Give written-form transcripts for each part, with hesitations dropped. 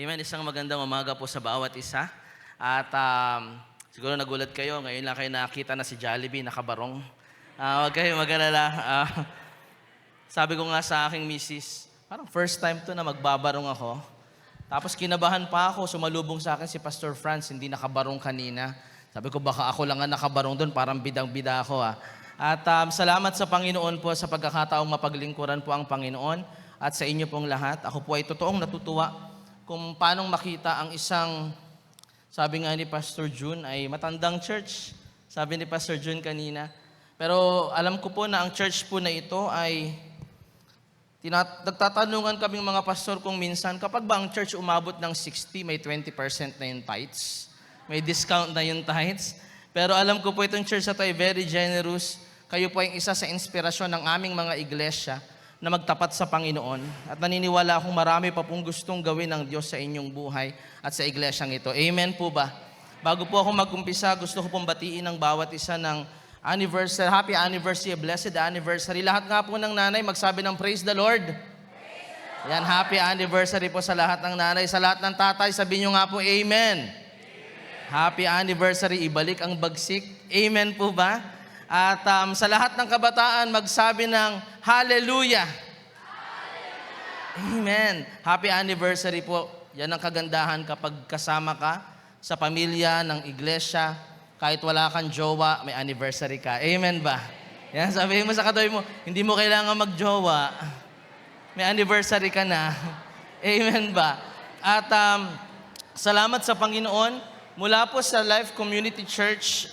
Amen. Isang magandang umaga po sa bawat isa. At siguro nagulat kayo, ngayon lang kayo nakita na si Jollibee nakabarong. Huwag kayong mag-alala. Sabi ko nga sa aking misis, parang first time to na magbabarong ako. Tapos kinabahan pa ako, sumalubong sa akin si Pastor Franz, hindi nakabarong kanina. Sabi ko baka ako lang ang nakabarong doon, parang bidang-bida ako. At salamat sa Panginoon po sa pagkakataong mapaglingkuran po ang Panginoon at sa inyo pong lahat. Ako po ay totoong natutuwa kung paanong makita ang isang, sabi nga ni Pastor June, ay matandang church. Sabi ni Pastor June kanina. Pero alam ko po na ang church po na ito ay nagtatanungan kaming mga pastor kung minsan, kapag ba ang church umabot ng 60, may 20% na yung tithes. May discount na yung tithes. Pero alam ko po itong church na ito ay very generous. Kayo po ay isa sa inspirasyon ng aming mga iglesia na magtapat sa Panginoon. At naniniwala akong marami pa pong gustong gawin ng Diyos sa inyong buhay at sa iglesyang ito. Amen po ba? Bago po ako mag-umpisa, gusto ko pong batiin ang bawat isa ng anniversary, happy anniversary, blessed anniversary. Lahat nga po ng nanay magsabi ng praise the Lord. Yan, happy anniversary po sa lahat ng nanay. Sa lahat ng tatay, sabihin nyo nga po, Amen. Happy anniversary, ibalik ang bagsik. Amen po ba? At sa lahat ng kabataan, magsabi ng Hallelujah. Amen. Happy anniversary po. Yan ang kagandahan kapag kasama ka sa pamilya ng iglesia. Kahit wala kang jowa, may anniversary ka. Amen ba? Yan, sabihin mo sa katabi mo, hindi mo kailangan mag-jowa. May anniversary ka na. Amen ba? At salamat sa Panginoon. Mula po sa Life Community Church,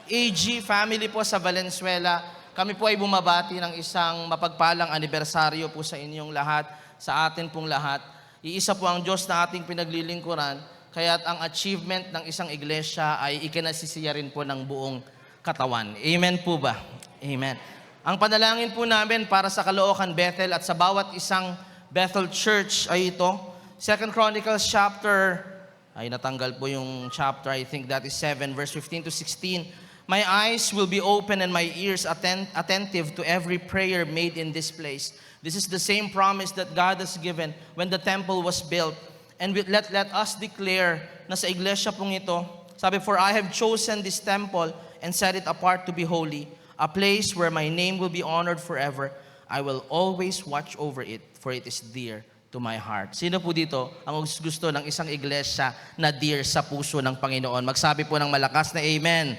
AG family po sa Valenzuela, kami po ay bumabati ng isang mapagpalang anibersaryo po sa inyong lahat, sa atin pong lahat. Iisa po ang Diyos na ating pinaglilingkuran, kaya't ang achievement ng isang iglesia ay ikinasisiya rin po ng buong katawan. Amen po ba? Amen. Ang panalangin po namin para sa Caloocan Bethel at sa bawat isang Bethel Church ay ito. 2 Chronicles chapter, ay natanggal po yung chapter, I think that is 7, verse 15 to 16. My eyes will be open and my ears attentive to every prayer made in this place. This is the same promise that God has given when the temple was built. And let us declare na sa iglesia pong ito, sabi, for I have chosen this temple and set it apart to be holy, a place where my name will be honored forever. I will always watch over it, for it is dear to my heart. Sino po dito ang gusto ng isang iglesia na dear sa puso ng Panginoon? Magsabi po ng malakas na Amen.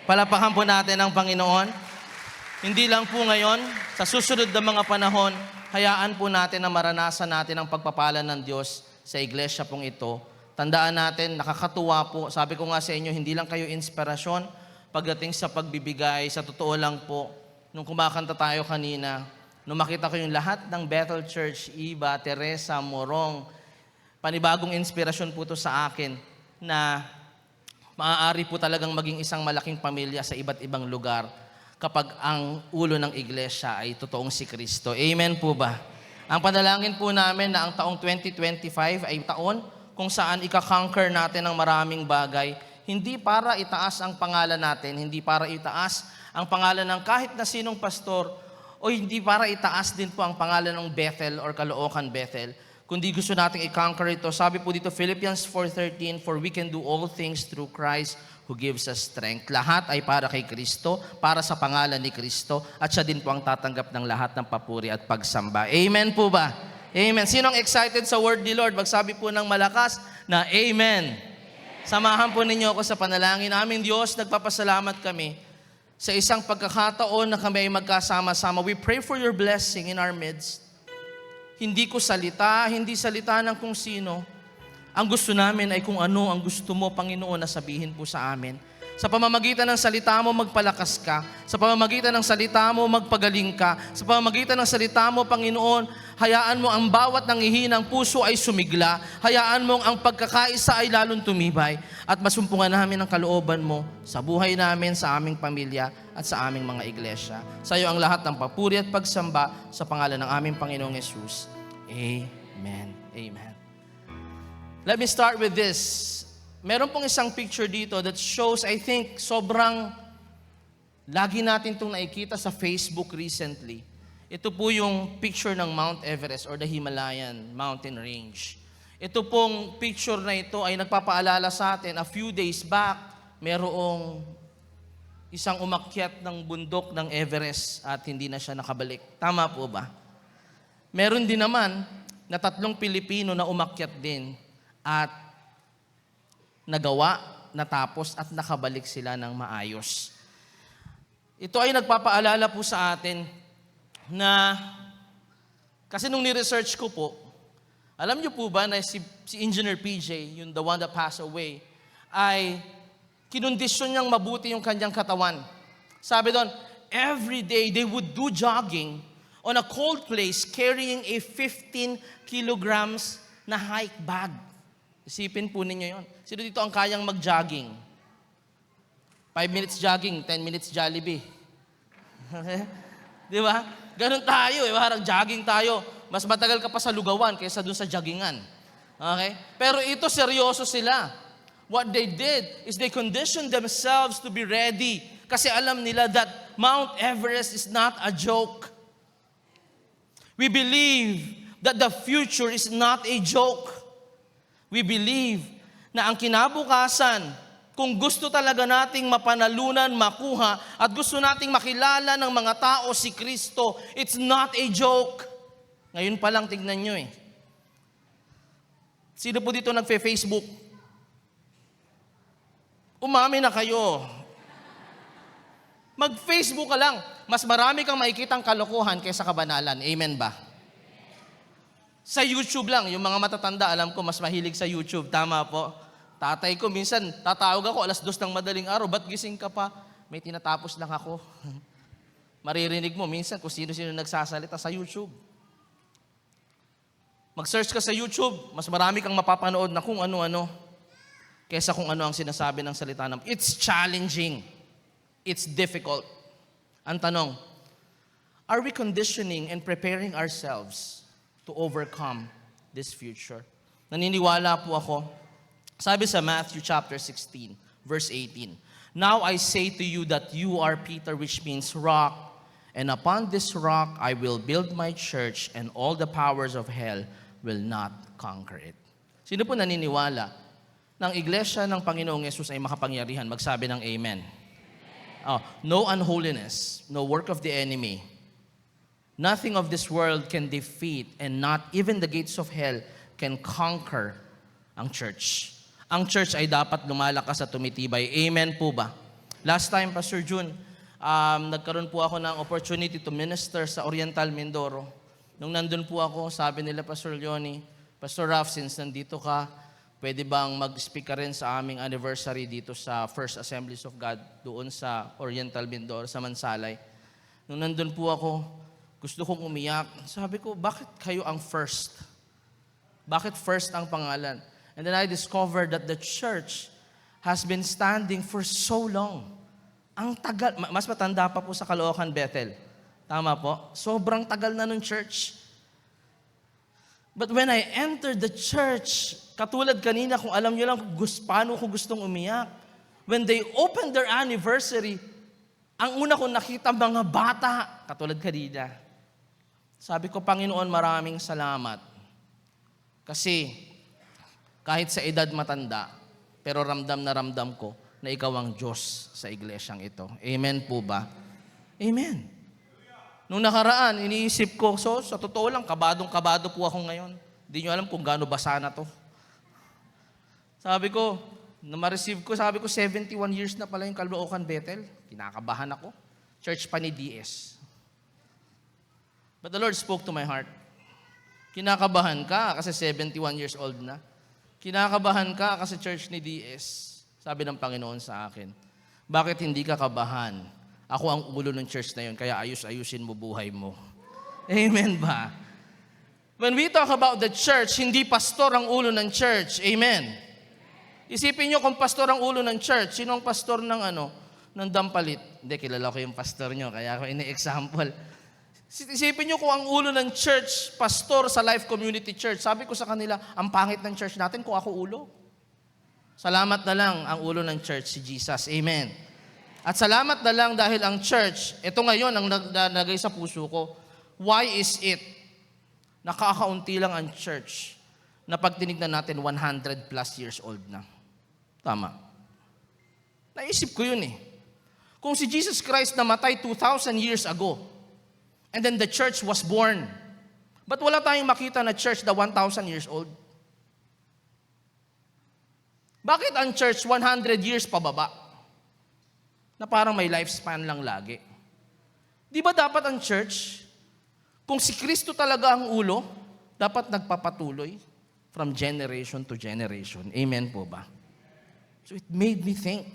Palapakan po natin ang Panginoon. Hindi lang po ngayon, sa susunod na mga panahon, hayaan po natin na maranasan natin ang pagpapala ng Diyos sa iglesia pong ito. Tandaan natin, nakakatuwa po. Sabi ko nga sa inyo, hindi lang kayo inspirasyon pagdating sa pagbibigay. Sa totoo lang po, nung kumakanta tayo kanina, nung makita ko yung lahat ng Bethel Church, Iba, Teresa, Morong, panibagong inspirasyon po to sa akin na maaari po talagang maging isang malaking pamilya sa iba't ibang lugar kapag ang ulo ng iglesia ay totoong si Kristo. Amen po ba? Ang panalangin po namin na ang taong 2025 ay taon kung saan ika-conquer natin ang maraming bagay, hindi para itaas ang pangalan natin, hindi para itaas ang pangalan ng kahit na sinong pastor, o hindi para itaas din po ang pangalan ng Bethel or Caloocan Bethel, kundi gusto nating i-conquer ito. Sabi po dito, Philippians 4:13, for we can do all things through Christ who gives us strength. Lahat ay para kay Kristo, para sa pangalan ni Kristo, at siya din po ang tatanggap ng lahat ng papuri at pagsamba. Amen po ba? Amen. Sinong excited sa word ni Lord? Magsabi po ng malakas na Amen. Samahan po ninyo ako sa panalangin. Aming Diyos, nagpapasalamat kami sa isang pagkakataon na kami ay magkasama-sama. We pray for your blessing in our midst. Hindi ko salita, hindi salita ng kung sino. Ang gusto namin ay kung ano ang gusto mo, Panginoon, na sabihin po sa amin. Sa pamamagitan ng salita mo, magpalakas ka. Sa pamamagitan ng salita mo, magpagaling ka. Sa pamamagitan ng salita mo, Panginoon, hayaan mo ang bawat nangihinang puso ay sumigla. Hayaan mo ang pagkakaisa ay lalong tumibay. At masumpungan namin ang kalooban mo sa buhay namin, sa aming pamilya, at sa aming mga iglesia. Sa iyo ang lahat ng papuri at pagsamba sa pangalan ng aming Panginoong Yesus. Amen. Amen. Let me start with this. Meron pong isang picture dito that shows, I think, sobrang lagi natin itong nakikita sa Facebook recently. Ito po yung picture ng Mount Everest or the Himalayan mountain range. Ito pong picture na ito ay nagpapaalala sa atin, a few days back, merong isang umakyat ng bundok ng Everest at hindi na siya nakabalik. Tama po ba? Meron din naman na 3 Pilipino na umakyat din at nagawa, natapos at nakabalik sila ng maayos. Ito ay nagpapaalala po sa atin na, kasi nung ni-research ko po, alam niyo po ba na si Engineer PJ, yung the one that passed away, ay kinondisyon niyang mabuti yung kanyang katawan. Sabi doon, every day they would do jogging on a cold place carrying a 15 kilograms na hike bag. Isipin po ninyo yon. Sino dito ang kayang mag-jogging? 5 minutes jogging, 10 minutes Jollibee. Di ba? Ganun tayo, parang jogging tayo. Mas matagal ka pa sa lugawan kaysa dun sa joggingan. Okay? Pero ito, seryoso sila. What they did is they conditioned themselves to be ready kasi alam nila that Mount Everest is not a joke. We believe that the future is not a joke. We believe na ang kinabukasan, kung gusto talaga nating mapanalunan, makuha, at gusto nating makilala ng mga tao si Kristo, it's not a joke. Ngayon pa lang, tignan nyo eh. Sino po dito nagfe-Facebook? Umami na kayo. Mag-Facebook ka lang. Mas marami kang makikitang kalokohan kaysa kabanalan. Amen ba? Sa YouTube lang, yung mga matatanda, alam ko, mas mahilig sa YouTube. Tama po. Tatay ko, minsan, tatawag ako, 2:00 ng madaling araw, ba't gising ka pa? May tinatapos lang ako. Maririnig mo, minsan, kung sino-sino nagsasalita sa YouTube. Mag-search ka sa YouTube, mas marami kang mapapanood na kung ano-ano kaysa kung ano ang sinasabi ng salita ng. It's challenging. It's difficult. Ang tanong, are we conditioning and preparing ourselves to overcome this future? Naniniwala po ako. Sabi sa Matthew chapter 16, verse 18, "Now I say to you that you are Peter," which means rock, "and upon this rock I will build my church, and all the powers of hell will not conquer it." Sino po naniniwala na ang iglesia ng Panginoong Yesus ay makapangyarihan? Magsabi ng amen. No unholiness, no work of the enemy. Nothing of this world can defeat, and not even the gates of hell can conquer ang church. Ang church ay dapat lumalakas at tumitibay. Amen po ba? Last time, Pastor June, nagkaroon po ako ng opportunity to minister sa Oriental Mindoro. Nung nandun po ako, sabi nila, Pastor Leonie, Pastor Ralph, since nandito ka, pwede bang mag-speak ka rin sa aming anniversary dito sa First Assemblies of God, doon sa Oriental Mindoro, sa Mansalay. Nung nandun po ako, gusto kong umiyak. Sabi ko, bakit kayo ang first? Bakit first ang pangalan? And then I discovered that the church has been standing for so long. Ang tagal, mas matanda pa po sa Caloocan Bethel. Tama po? Sobrang tagal na nung church. But when I entered the church, katulad kanina, kung alam nyo lang paano ko gustong umiyak, when they opened their anniversary, ang una kong nakita mga bata, katulad kanina. Sabi ko, Panginoon, maraming salamat. Kasi kahit sa edad matanda, pero ramdam na ramdam ko na ikaw ang Diyos sa iglesyang ito. Amen po ba? Amen. Nung nakaraan, iniisip ko, sa totoo lang, kabadong-kabado po ako ngayon. Hindi nyo alam kung gaano basa na to. Sabi ko, na ma-receive ko, sabi ko, 71 years na pala yung Caloocan Bethel. Kinakabahan ako. Church pa ni DS. But the Lord spoke to my heart. Kinakabahan ka kasi 71 years old na. Kinakabahan ka kasi church ni DS. Sabi ng Panginoon sa akin, bakit hindi ka kabahan? Ako ang ulo ng church na yun, kaya ayus-ayusin mo buhay mo. Amen ba? When we talk about the church, hindi pastor ang ulo ng church. Amen. Isipin nyo kung pastor ang ulo ng church, sino ang pastor ng Dampalit? Hindi, kilala ko yung pastor nyo, kaya ako ini-example. Isipin nyo kung ang ulo ng church, pastor sa Life Community Church. Sabi ko sa kanila, ang pangit ng church natin kung ako ulo. Salamat na lang ang ulo ng church, si Jesus. Amen. At salamat na lang dahil ang church, ito ngayon ang nagay sa puso ko. Why is it? Nakakaunti lang ang church. na pag tinignan natin 100 plus years old na. Tama. Naisip ko yun eh. Kung si Jesus Christ namatay 2,000 years ago, and then the church was born, ba't wala tayong makita na church na 1,000 years old? Bakit ang church 100 years pababa? Na parang may lifespan lang lagi. Di ba dapat ang church, kung si Kristo talaga ang ulo, dapat nagpapatuloy from generation to generation. Amen po ba? So it made me think,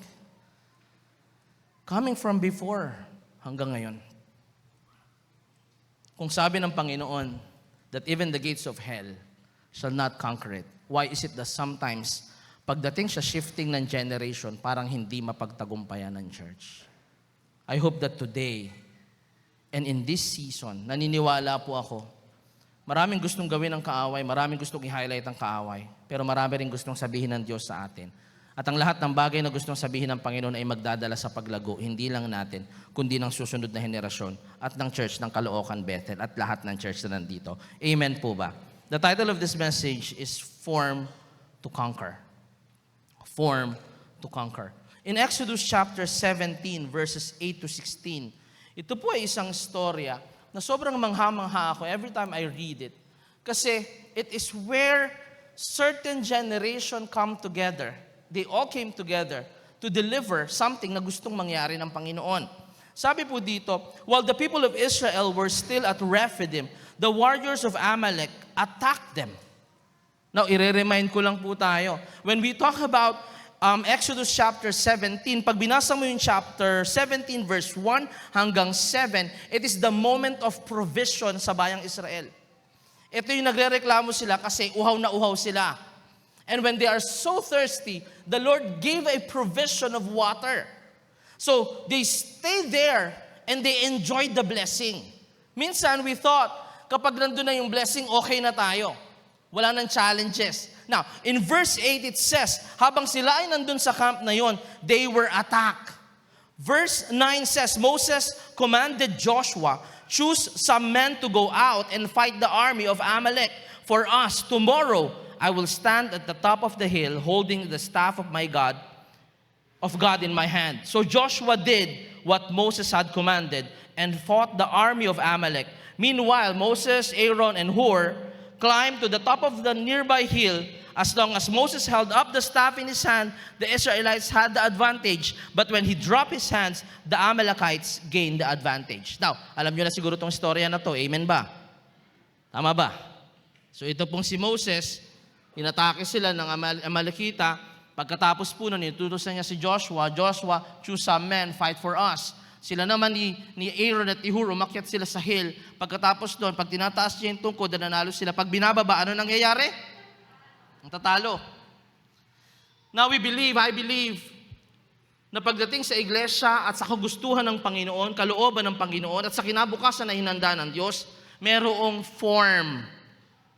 coming from before hanggang ngayon, kung sabi ng Panginoon that even the gates of hell shall not conquer it, why is it that sometimes pagdating sa shifting ng generation, parang hindi mapagtagumpayan ng church? I hope that today, and in this season, naniniwala po ako, maraming gustong gawin ng kaaway, maraming gustong i-highlight ang kaaway, pero marami rin gustong sabihin ng Diyos sa atin. At ang lahat ng bagay na gustong sabihin ng Panginoon ay magdadala sa paglago, hindi lang natin, kundi ng susunod na henerasyon at ng church ng Caloocan Bethel at lahat ng church na nandito. Amen po ba? The title of this message is Form to Conquer. Form to Conquer. In Exodus chapter 17, verses 8 to 16, ito po ay isang storya na sobrang mangha-mangha ako every time I read it. Kasi it is where certain generation come together. They all came together to deliver something na gustong mangyari ng Panginoon. Sabi po dito, while the people of Israel were still at Rephidim, the warriors of Amalek attacked them. Now, i-remind ko lang po tayo. When we talk about Exodus chapter 17, pag binasa mo yung chapter 17 verse 1 hanggang 7, it is the moment of provision sa bayang Israel. Ito yung nagrereklamo sila kasi uhaw na uhaw sila. And when they are so thirsty, the Lord gave a provision of water. So they stayed there and they enjoyed the blessing. Minsan we thought, kapag nandun na yung blessing, okay na tayo. Wala nang challenges. Now, in verse 8 it says, habang sila ay nandun sa camp na yon, they were attacked. Verse 9 says, Moses commanded Joshua, choose some men to go out and fight the army of Amalek for us. Tomorrow, I will stand at the top of the hill holding the staff of God in my hand. So Joshua did what Moses had commanded and fought the army of Amalek. Meanwhile, Moses, Aaron, and Hur climbed to the top of the nearby hill. As long as Moses held up the staff in his hand, the Israelites had the advantage. But when he dropped his hands, the Amalekites gained the advantage. Now, alam nyo na siguro itong storya na to. Amen ba? Tama ba? So ito pong si Moses, inatake sila ng Amalekita. Pagkatapos po nun, inutusan niya si Joshua, Joshua, choose some men, fight for us. Sila naman ni Aaron at Hur, umakyat sila sa hill. Pagkatapos doon, pag tinataas niya yung tungkod, nanalo sila. Pag binababa, ano nangyayari? Ang tatalo. Now I believe, na pagdating sa iglesia at sa kagustuhan ng Panginoon, kalooban ng Panginoon, at sa kinabukasan na hinanda ng Diyos, merong form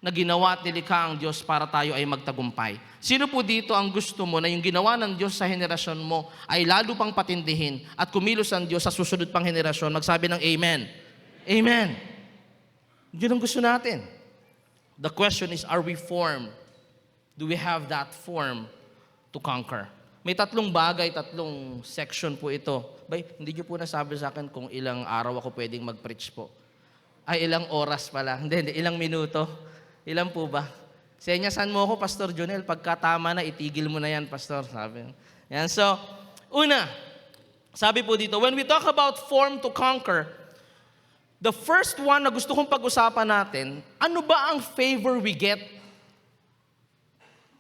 na ginawa at nilikha ang Diyos para tayo ay magtagumpay. Sino po dito ang gusto mo na yung ginawa ng Diyos sa henerasyon mo ay lalo pang patindihin at kumilos ang Diyos sa susunod pang henerasyon? Magsabi ng Amen. Amen. Yun ang gusto natin. The question is, are we formed? Do we have that form to conquer? May tatlong bagay, tatlong section po ito. Bay, hindi niyo po nasabi sa akin kung ilang araw ako pwedeng mag-preach po. Ay, ilang oras pala. Hindi, ilang minuto. Ilan po ba? Senyasan mo ako, Pastor Jonel. Pagkatama na, itigil mo na yan, Pastor. Sabi. Yan. So, una, sabi po dito, when we talk about form to conquer, the first one na gusto kong pag-usapan natin, ano ba ang favor we get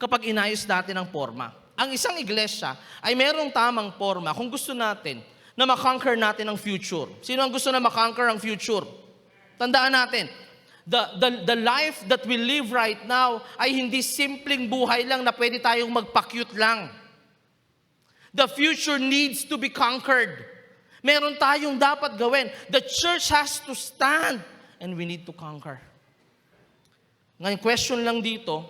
kapag inayos natin ang forma? Ang isang iglesia ay merong tamang forma kung gusto natin na makonquer natin ang future. Sino ang gusto na makonquer ang future? Tandaan natin, the life that we live right now ay hindi simpleng buhay lang na pwede tayong magpa-cute lang. The future needs to be conquered. Meron tayong dapat gawin. The church has to stand and we need to conquer. Ngayon, question lang dito,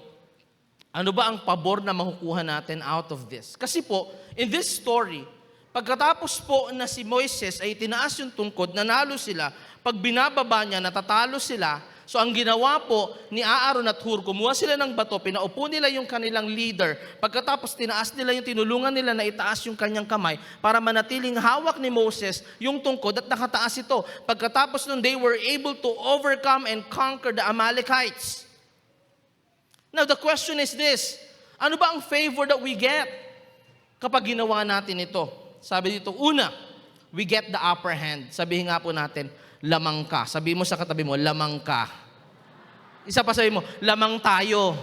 ano ba ang pabor na makukuha natin out of this? Kasi po, in this story, pagkatapos po na si Moises ay tinaas yung tungkod, nanalo sila, pag binababa niya, natatalo sila, So ang ginawa po ni Aaron at Hur, kumuha sila ng bato, pinaupo nila yung kanilang leader. Pagkatapos tinaas nila yung tinulungan nila na itaas yung kanyang kamay para manatiling hawak ni Moses yung tungkod at nakataas ito. Pagkatapos nun, they were able to overcome and conquer the Amalekites. Now the question is this, ano ba ang favor that we get kapag ginawa natin ito? Sabi dito, una, we get the upper hand. Sabihin nga po natin, lamang ka. Sabi mo sa katabi mo, lamang ka. Isa pa sabi mo, lamang tayo.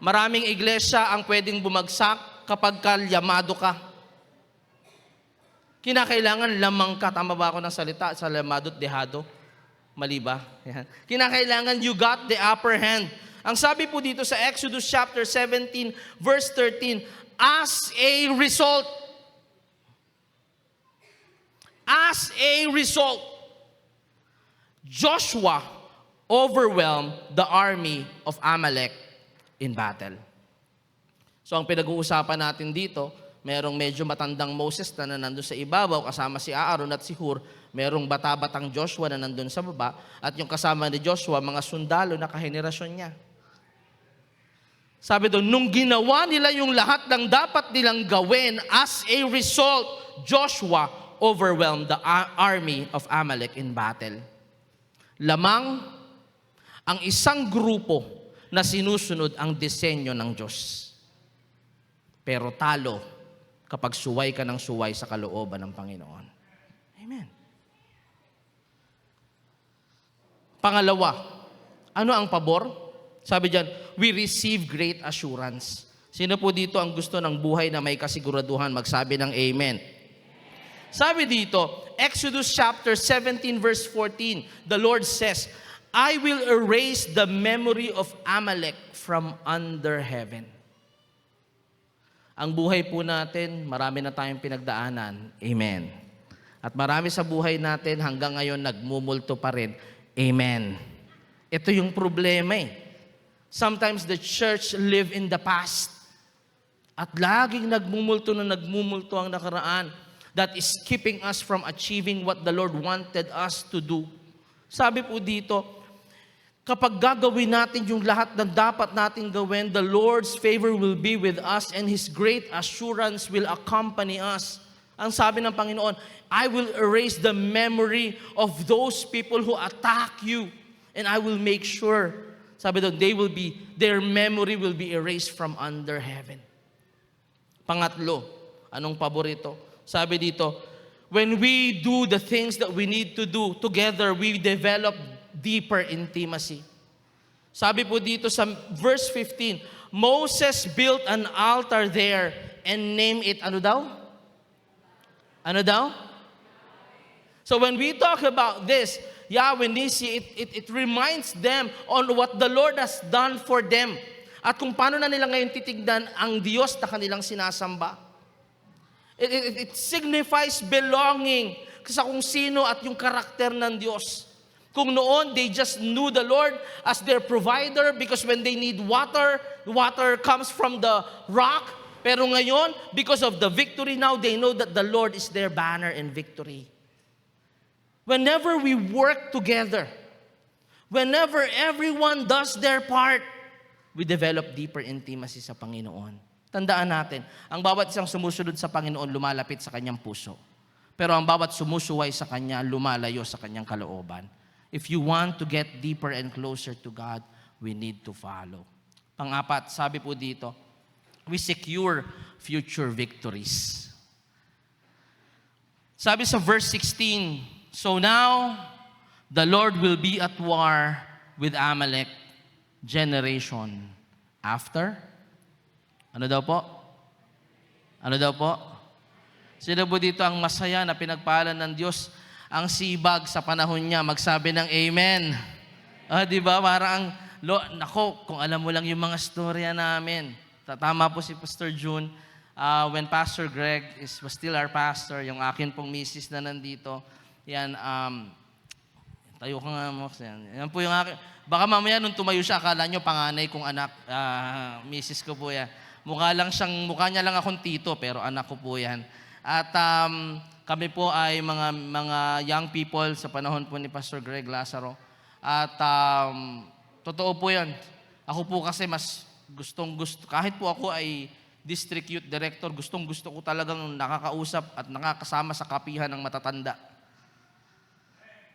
Maraming iglesia ang pwedeng bumagsak kapag kalyamado ka. Kinakailangan lamang ka. Tama ba ako ng salita sa lamado at dehado? Mali ba? Yan. Kinakailangan you got the upper hand. Ang sabi po dito sa Exodus chapter 17, verse 13, as a result, Joshua overwhelmed the army of Amalek in battle. So ang pinag-uusapan natin dito, merong medyo matandang Moses na nandun sa ibabaw kasama si Aaron at si Hur, merong bata-batang Joshua na nandun sa baba, at yung kasama ni Joshua, mga sundalo na kahenerasyon niya. Sabi doon, nung ginawa nila yung lahat ng dapat nilang gawin, as a result, Joshua overwhelmed the army of Amalek in battle. Lamang ang isang grupo na sinusunod ang disenyo ng Diyos. Pero talo kapag suway ka ng suway sa kalooban ng Panginoon. Amen. Pangalawa, ano ang pabor? Sabi diyan, we receive great assurance. Sino po dito ang gusto ng buhay na may kasiguraduhan? Magsabi ng amen. Sabi dito, Exodus chapter 17 verse 14, the Lord says, I will erase the memory of Amalek from under heaven. Ang buhay po natin, marami na tayong pinagdaanan. Amen. At marami sa buhay natin hanggang ngayon nagmumulto pa rin. Amen. Ito yung problema eh. Sometimes the church live in the past. At laging nagmumulto ang nakaraan. That is keeping us from achieving what the Lord wanted us to do. Sabi po dito, kapag gagawin natin yung lahat ng dapat natin gawin, the Lord's favor will be with us and His great assurance will accompany us. Ang sabi ng Panginoon, I will erase the memory of those people who attack you and I will make sure, sabi doon, their memory will be erased from under heaven. Pangatlo, anong paborito? Sabi dito, when we do the things that we need to do together, we develop deeper intimacy. Sabi po dito sa verse 15, Moses built an altar there and named it, ano daw? Ano daw? So when we talk about this, Yahweh Nisi, it reminds them on what the Lord has done for them. At kung paano na nila ngayon titignan ang Diyos na kanilang sinasamba. It signifies belonging sa kung sino at yung karakter ng Diyos. Kung noon, they just knew the Lord as their provider because when they need water, water comes from the rock. Pero ngayon, because of the victory now, they know that the Lord is their banner in victory. Whenever we work together, whenever everyone does their part, we develop deeper intimacy sa Panginoon. Tandaan natin, ang bawat isang sumusunod sa Panginoon lumalapit sa kanyang puso. Pero ang bawat sumusuway sa kanya lumalayo sa kanyang kalooban. If you want to get deeper and closer to God, we need to follow. Pang-apat, sabi po dito, we secure future victories. Sabi sa verse 16, so now the Lord will be at war with Amalek generation after. Ano daw po? Ano daw po? Sino po dito ang masaya na pinagpaalan ng Diyos ang sibag sa panahon niya? Magsabi ng amen. Di ba? Parang, nako, kung alam mo lang yung mga storya namin. Tama po si Pastor June. When Pastor Greg was still our pastor, yung akin pong misis na nandito, yan, tayo ka nga mo. Yan po yung akin. Baka mamaya nung tumayo siya, akala nyo panganay kong anak, misis ko po yan. Mukha niya lang akong tito, pero anak ko po yan. At kami po ay mga young people sa panahon po ni Pastor Greg Lazaro. At totoo po yan. Ako po kasi mas kahit po ako ay district youth director, gusto ko talagang nakakausap at nakakasama sa kapihan ng matatanda.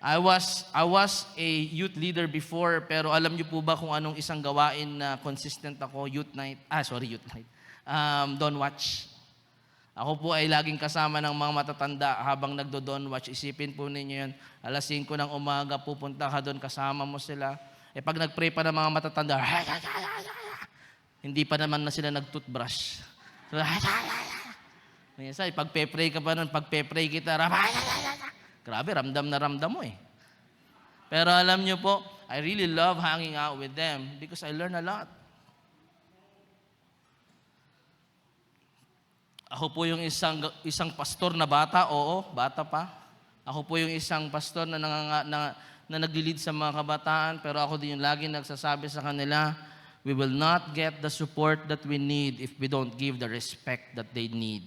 I was a youth leader before, pero alam niyo po ba kung anong isang gawain na consistent ako? Youth night. Dawn watch. Ako po ay laging kasama ng mga matatanda habang nagdo-dawn watch. Isipin po ninyo yun. Alas 5 ng umaga, pupunta ka doon, kasama mo sila. Pag nag-pray pa ng mga matatanda, hindi pa naman na sila nag-toothbrush. Minsan, pagpe-pray ka pa nun, pagpe-pray kita, grabe, ramdam na ramdam mo eh. Pero alam nyo po, I really love hanging out with them because I learn a lot. Ako po yung isang pastor na bata, bata pa. Ako po yung isang pastor na naglilid sa mga kabataan, pero ako din yung laging nagsasabi sa kanila, we will not get the support that we need if we don't give the respect that they need.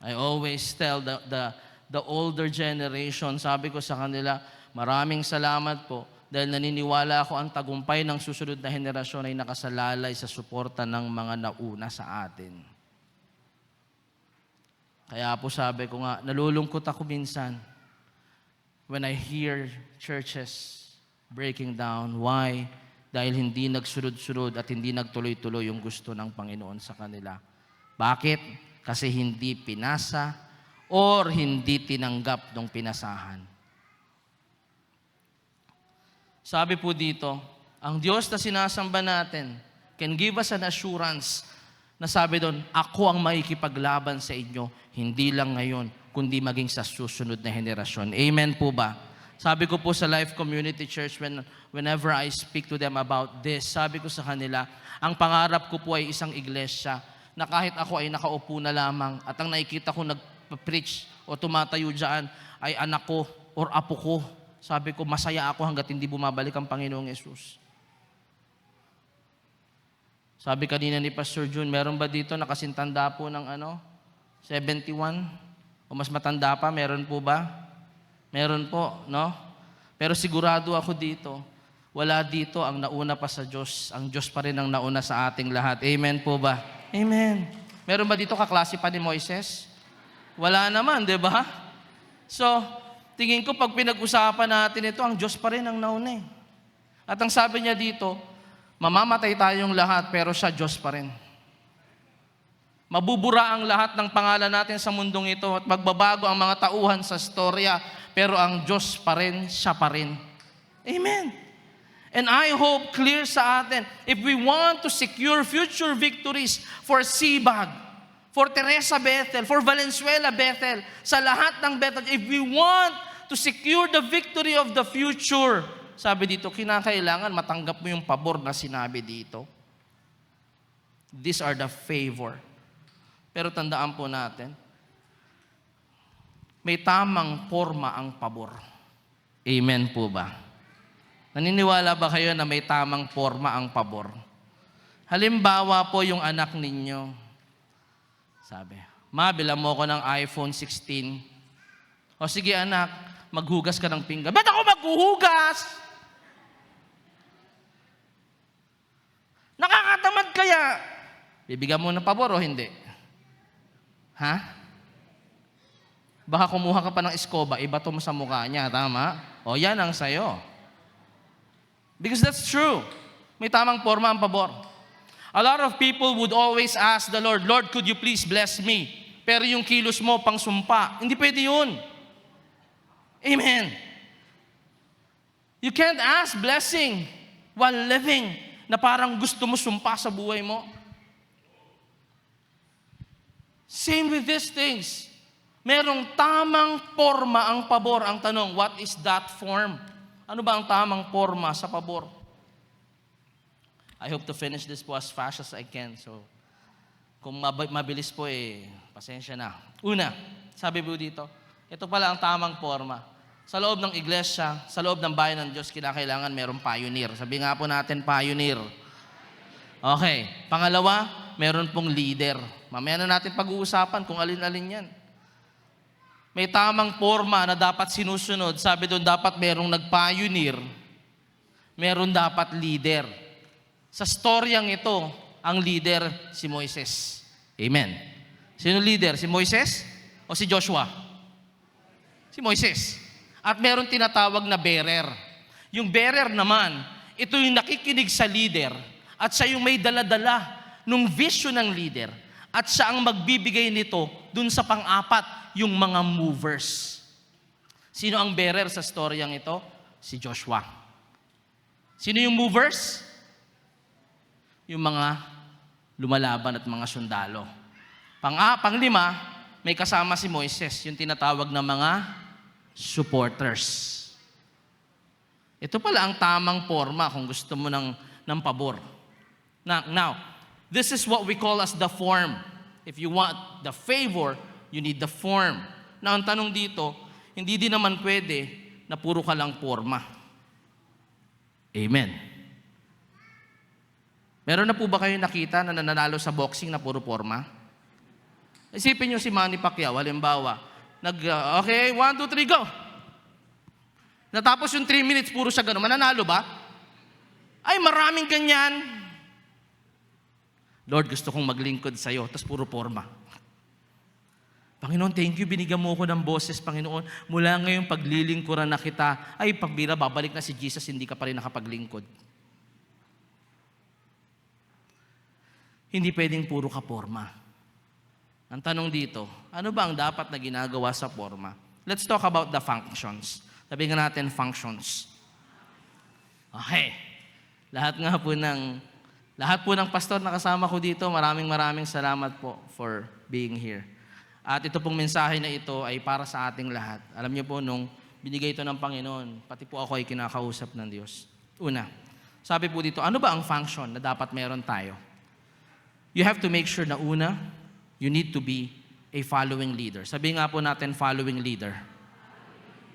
I always tell the older generation, sabi ko sa kanila, maraming salamat po dahil naniniwala ako ang tagumpay ng susunod na henerasyon ay nakasalalay sa suporta ng mga nauna sa atin. Kaya po sabi ko nga, nalulungkot ako minsan when I hear churches breaking down. Why? Dahil hindi nagsunod-sunod at hindi nagtuloy-tuloy yung gusto ng Panginoon sa kanila. Bakit? Kasi hindi pinasa or hindi tinanggap ng pinasahan. Sabi po dito, ang Diyos na sinasamba natin can give us an assurance na sabi doon, ako ang makikipaglaban sa inyo, hindi lang ngayon, kundi maging sa susunod na henerasyon. Amen po ba? Sabi ko po sa Life Community Church, whenever I speak to them about this, sabi ko sa kanila, ang pangarap ko po ay isang iglesia na kahit ako ay nakaupo na lamang at ang nakikita ko nagpa-preach o tumatayo dyan ay anak ko or apo ko. Sabi ko, masaya ako hanggat hindi bumabalik ang Panginoong Yesus. Sabi kanina ni Pastor June, meron ba dito nakasintanda po ng 71? O mas matanda pa, meron po ba? Meron po, no? Pero sigurado ako dito, wala dito ang nauna pa sa Diyos. Ang Diyos pa rin ang nauna sa ating lahat. Amen po ba? Amen. Meron ba dito kaklase pa ni Moises? Wala naman, di ba? So, tingin ko pag pinag-usapan natin ito, ang Diyos pa rin ang nauna eh. At ang sabi niya dito, mamamatay tayong lahat, pero siya Diyos pa rin. Mabubura ang lahat ng pangalan natin sa mundong ito at magbabago ang mga tauhan sa storya, pero ang Diyos pa rin, siya pa rin. Amen. And I hope clear sa atin, if we want to secure future victories for Sibag, for Teresa Bethel, for Valenzuela Bethel, sa lahat ng Bethel, if we want to secure the victory of the future, sabi dito, kinakailangan matanggap mo yung pabor na sinabi dito. These are the favor. Pero tandaan po natin, may tamang forma ang pabor. Amen po ba? Naniniwala ba kayo na may tamang forma ang pabor? Halimbawa po yung anak ninyo. Sabi, ma, bilang mo ko ng iPhone 16. O sige anak, maghugas ka ng pinggan. Ba't ako maghuhugas? Nakakatamad kaya. Bibigyan mo ng pabor o hindi? Ha? Baka kumuha ka pa ng eskoba, ibato mo sa mukha niya, tama? O yan ang sayo. Because that's true. May tamang forma ang pabor. A lot of people would always ask the Lord, Lord, could you please bless me? Pero yung kilos mo, pang sumpa. Hindi pwede yun. Amen. You can't ask blessing while living na parang gusto mo sumpa sa buhay mo. Same with these things. Merong tamang forma ang pabor. Ang tanong, what is that form? Ano ba ang tamang forma sa pabor? I hope to finish this po as fast as I can. So, kung mabilis po pasensya na. Una, sabi po dito, ito pala ang tamang forma. Sa loob ng iglesia, sa loob ng bayan ng Diyos, kinakailangan merong pioneer. Sabi nga po natin, pioneer. Okay. Pangalawa, meron pong leader. Mamaya na natin pag-uusapan kung alin-alin yan. May tamang forma na dapat sinusunod. Sabi doon, dapat merong nag-pioneer, meron dapat leader. Sa storyang ito, ang leader si Moises. Amen. Sino leader? Si Moises o si Joshua? Si Moises. At meron tinatawag na bearer. Yung bearer naman, ito yung nakikinig sa leader at siya yung may dala-dala ng vision ng leader. At siya ang magbibigay nito dun sa pang-apat, yung mga movers. Sino ang bearer sa storyang ito? Si Joshua. Sino yung movers? Yung mga lumalaban at mga sundalo. Panglima, may kasama si Moises, yung tinatawag na mga supporters. Ito pala ang tamang forma kung gusto mo ng pabor. Now, this is what we call as the form. If you want the favor, you need the form. Now, ang tanong dito, hindi din naman pwede na puro ka lang forma. Amen. Meron na po ba kayo nakita na nananalo sa boxing na puro forma? Isipin nyo si Manny Pacquiao, halimbawa, okay, 1, 2, 3, go! Natapos yung 3 minutes, puro siya gano'n. Mananalo ba? Ay, maraming ganyan. Lord, gusto kong maglingkod sa'yo, tapos puro forma. Panginoon, thank you, binigyan mo ako ng boses, Panginoon. Mula ngayon, paglilingkuran na kita, ay, pagbira, babalik na si Jesus, hindi ka pa rin nakapaglingkod. Hindi pwedeng puro ka forma. Ang tanong dito, ano ba ang dapat na ginagawa sa forma? Let's talk about the functions. Sabihin natin, functions. Okay. Lahat po ng pastor na kasama ko dito, maraming salamat po for being here. At ito pong mensahe na ito ay para sa ating lahat. Alam niyo po, nung binigay ito ng Panginoon, pati po ako ay kinakausap ng Diyos. Una, sabi po dito, ano ba ang function na dapat meron tayo? You have to make sure na una, you need to be a following leader. Sabi nga po natin, following leader.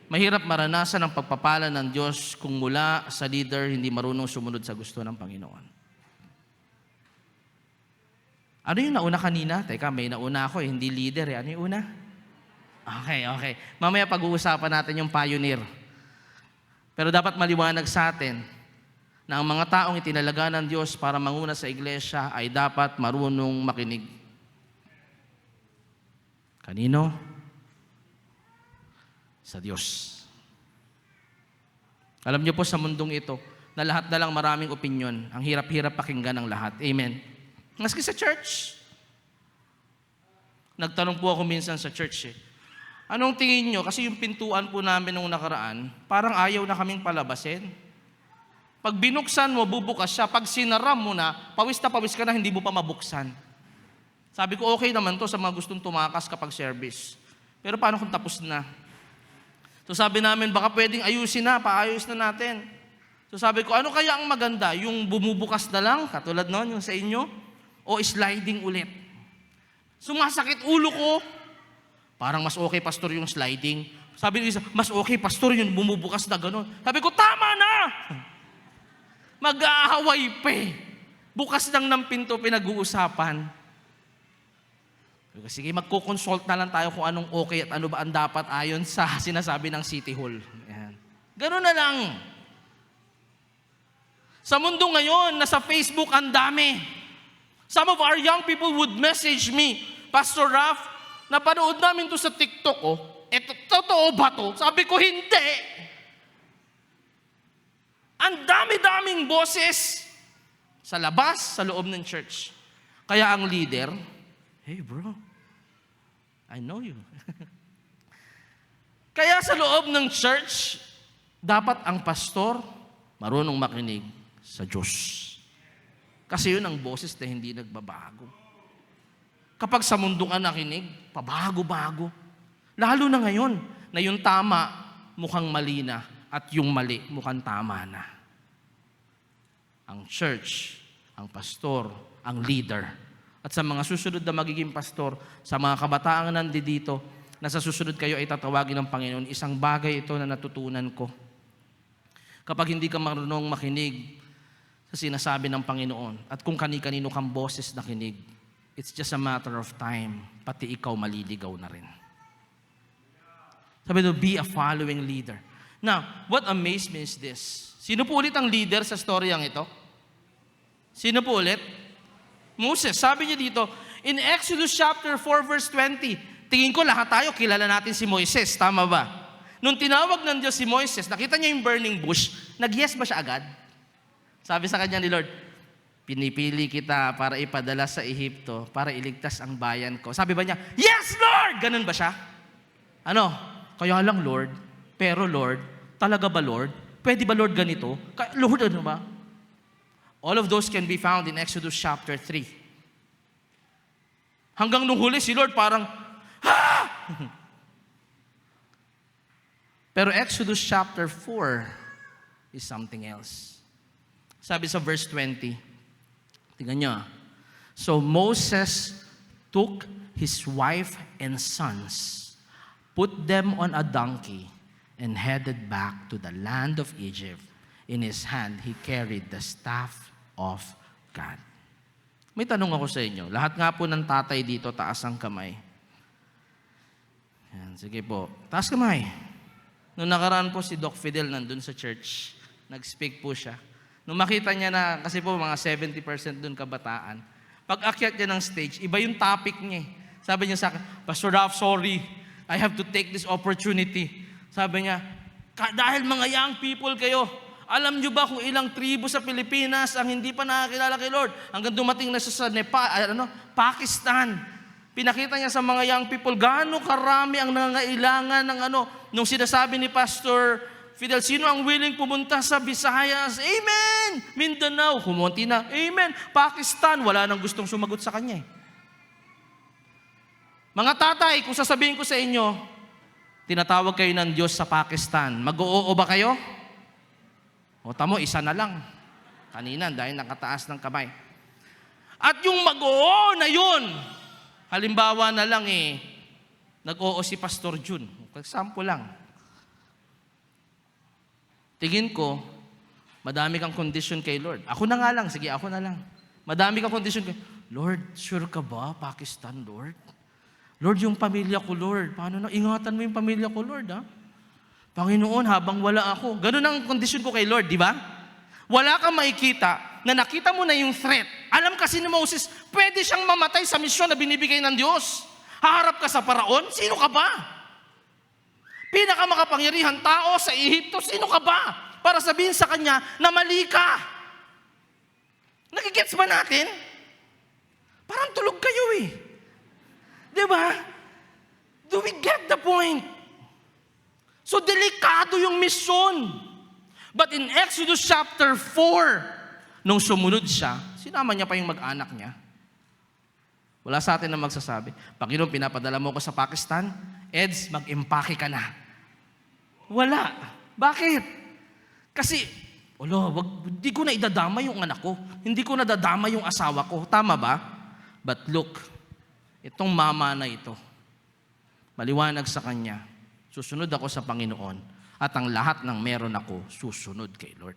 Mahirap maranasan ang pagpapala ng Diyos kung mula sa leader hindi marunong sumunod sa gusto ng Panginoon. Ano yung nauna kanina? Teka, may nauna ako hindi leader eh. Ano yung una? Okay. Mamaya pag-uusapan natin yung pioneer. Pero dapat maliwanag sa atin na ang mga taong itinalaga ng Diyos para manguna sa iglesia ay dapat marunong makinig. Kanino? Sa Diyos. Alam niyo po sa mundong ito, na lahat na lang maraming opinyon. Ang hirap-hirap pakinggan ng lahat. Amen. Maski sa church. Nagtanong po ako minsan sa church anong tingin nyo? Kasi yung pintuan po namin nung nakaraan, parang ayaw na kaming palabasin. Pag binuksan mo, bubukas siya. Pag sinaram mo na, pawis ka na, hindi mo pa mabuksan. Sabi ko, okay naman to sa mga gustong tumakas kapag service. Pero paano kung tapos na? So sabi namin, baka pwedeng ayusin na, paayos na natin. So sabi ko, ano kaya ang maganda? Yung bumubukas na lang, katulad noon, yung sa inyo? O sliding ulit? Sumasakit ulo ko. Parang mas okay, pastor, yung sliding. Sabi ng isa, mas okay, pastor, yung bumubukas na gano'n. Sabi ko, tama na! Mag-aaway pa eh. Bukas lang ng pinto pinag-uusapan. Sige, magko-consult na lang tayo kung anong okay at ano ba ang dapat ayon sa sinasabi ng City Hall. Ayan. Ganun na lang. Sa mundo ngayon, nasa Facebook, ang dami. Some of our young people would message me, Pastor Raf, napanood namin to sa TikTok, eto, totoo ba to? Sabi ko, hindi. Ang dami-daming boses sa labas, sa loob ng church. Kaya ang leader, hey bro, I know you. Kaya sa loob ng church, dapat ang pastor marunong makinig sa Diyos. Kasi yun ang boses na hindi nagbabago. Kapag sa mundo ka nakinig, pabago-bago. Lalo na ngayon, na yung tama mukhang mali na at yung mali mukhang tama na. Ang church, ang pastor, ang leader, at sa mga susunod na magiging pastor, sa mga kabataan nandito, na sa susunod kayo ay tatawagin ng Panginoon, isang bagay ito na natutunan ko. Kapag hindi ka marunong makinig sa sinasabi ng Panginoon, at kung kani-kanino kang boses nakinig, it's just a matter of time, pati ikaw maliligaw na rin. Sabi doon, be a following leader. Now, what amazed me is this. Sino po ulit ang leader sa storyang ito? Sino po ulit? Moses. Sabi niya dito, in Exodus chapter 4 verse 20, tingin ko lahat tayo kilala natin si Moises. Tama ba? Nung tinawag ng Diyos si Moises, nakita niya yung burning bush, nag-yes ba siya agad? Sabi sa kanya ni Lord, pinipili kita para ipadala sa Ehipto para iligtas ang bayan ko. Sabi ba niya, yes Lord! Ganun ba siya? Ano? Kaya lang Lord, pero Lord, talaga ba Lord? Pwede ba Lord ganito? Lord ano ba? All of those can be found in Exodus chapter 3. Hanggang nung huli si Lord parang, ha! Pero Exodus chapter 4 is something else. Sabi sa verse 20, tingnan nyo. So Moses took his wife and sons, put them on a donkey, and headed back to the land of Egypt. In his hand, he carried the staff of God. May tanong ako sa inyo. Lahat nga po ng tatay dito, taas ang kamay. Yan, sige po. Taas kamay. Nung nakaraan po si Doc Fidel nandun sa church, nag-speak po siya. Nung makita niya na, kasi po mga 70% dun kabataan, pag akyat niya ng stage, iba yung topic niya. Sabi niya sa akin, Pastor Ralph, sorry, I have to take this opportunity. Sabi niya, dahil mga young people kayo, alam niyo ba kung ilang tribo sa Pilipinas ang hindi pa nakakilala kay Lord? Hanggang dumating na siya sa Pakistan. Pinakita niya sa mga young people, gaano karami ang nangangailangan ng nung sinasabi ni Pastor Fidel, sino ang willing pumunta sa Visayas? Amen! Mindanao, kumunti na. Amen! Pakistan, wala nang gustong sumagot sa kanya. Mga tatay, kung sasabihin ko sa inyo, tinatawag kayo ng Diyos sa Pakistan, mag-oo ba kayo? O tamo, isa na lang. Kanina, dahil nakataas ng kamay. At yung mag-oo na yun, halimbawa na lang nag-oo si Pastor Jun. Example lang. Tingin ko, madami kang condition kay Lord. Ako na nga lang, sige, ako na lang. Madami kang condition kay Lord, sure ka ba, Pakistan, Lord? Lord, yung pamilya ko, Lord. Paano na? Ingatan mo yung pamilya ko, Lord, ha? Panginoon, habang wala ako. Ganun ang condition ko kay Lord, di ba? Wala kang makikita na nakita mo na yung threat. Alam kasi ni Moses, pwede siyang mamatay sa misyon na binibigay ng Diyos. Haharap ka sa paraon? Sino ka ba? Pinakamakapangyarihan tao sa Ehipto, sino ka ba? Para sabihin sa kanya na mali ka. Nakigets ba natin? Parang tulog kayo Di ba? Do we get the point? So delikado yung misyon. But in Exodus chapter 4, nung sumunod siya, sinama niya pa yung mag-anak niya. Wala sa atin na magsasabi, Panginoon, pinapadala mo ko sa Pakistan, Eds, mag-impake ka na. Wala. Bakit? Kasi, hindi ko na idadama yung anak ko. Hindi ko na dadama yung asawa ko. Tama ba? But look, itong mama na ito, maliwanag sa kanya, susunod ako sa Panginoon at ang lahat ng meron ako, susunod kay Lord.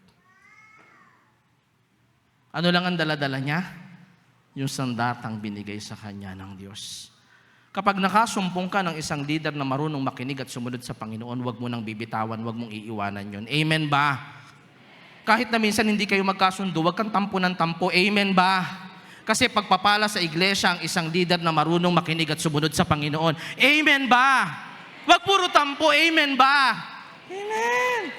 Ano lang ang dala-dala niya? Yung sandatang binigay sa kanya ng Diyos. Kapag nakasumpong ka ng isang leader na marunong makinig at sumunod sa Panginoon, huwag mo nang bibitawan, huwag mong iiwanan yun. Amen ba? Kahit na minsan hindi kayo magkasundo, huwag kang tampo ng tampo. Amen ba? Kasi pagpapala sa iglesia ang isang leader na marunong makinig at sumunod sa Panginoon. Amen ba? Huwag puro tampo. Amen ba? Amen.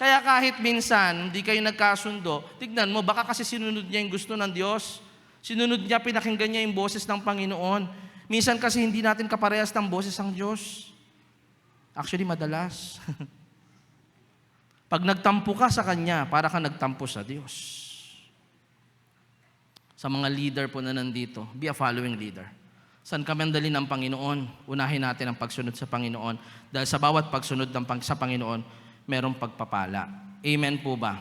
Kaya kahit minsan hindi kayo nagkasundo, tignan mo, baka kasi sinunod niya yung gusto ng Diyos. Sinunod niya, pinakinggan niya yung boses ng Panginoon. Minsan kasi hindi natin kaparehas ng boses ang Diyos. Actually, madalas. Pag nagtampo ka sa Kanya, para ka nagtampo sa Diyos. Sa mga leader po na nandito, be a following leader. Saan kami ang dali ng Panginoon? Unahin natin ang pagsunod sa Panginoon. Dahil sa bawat pagsunod sa Panginoon, merong pagpapala. Amen po ba?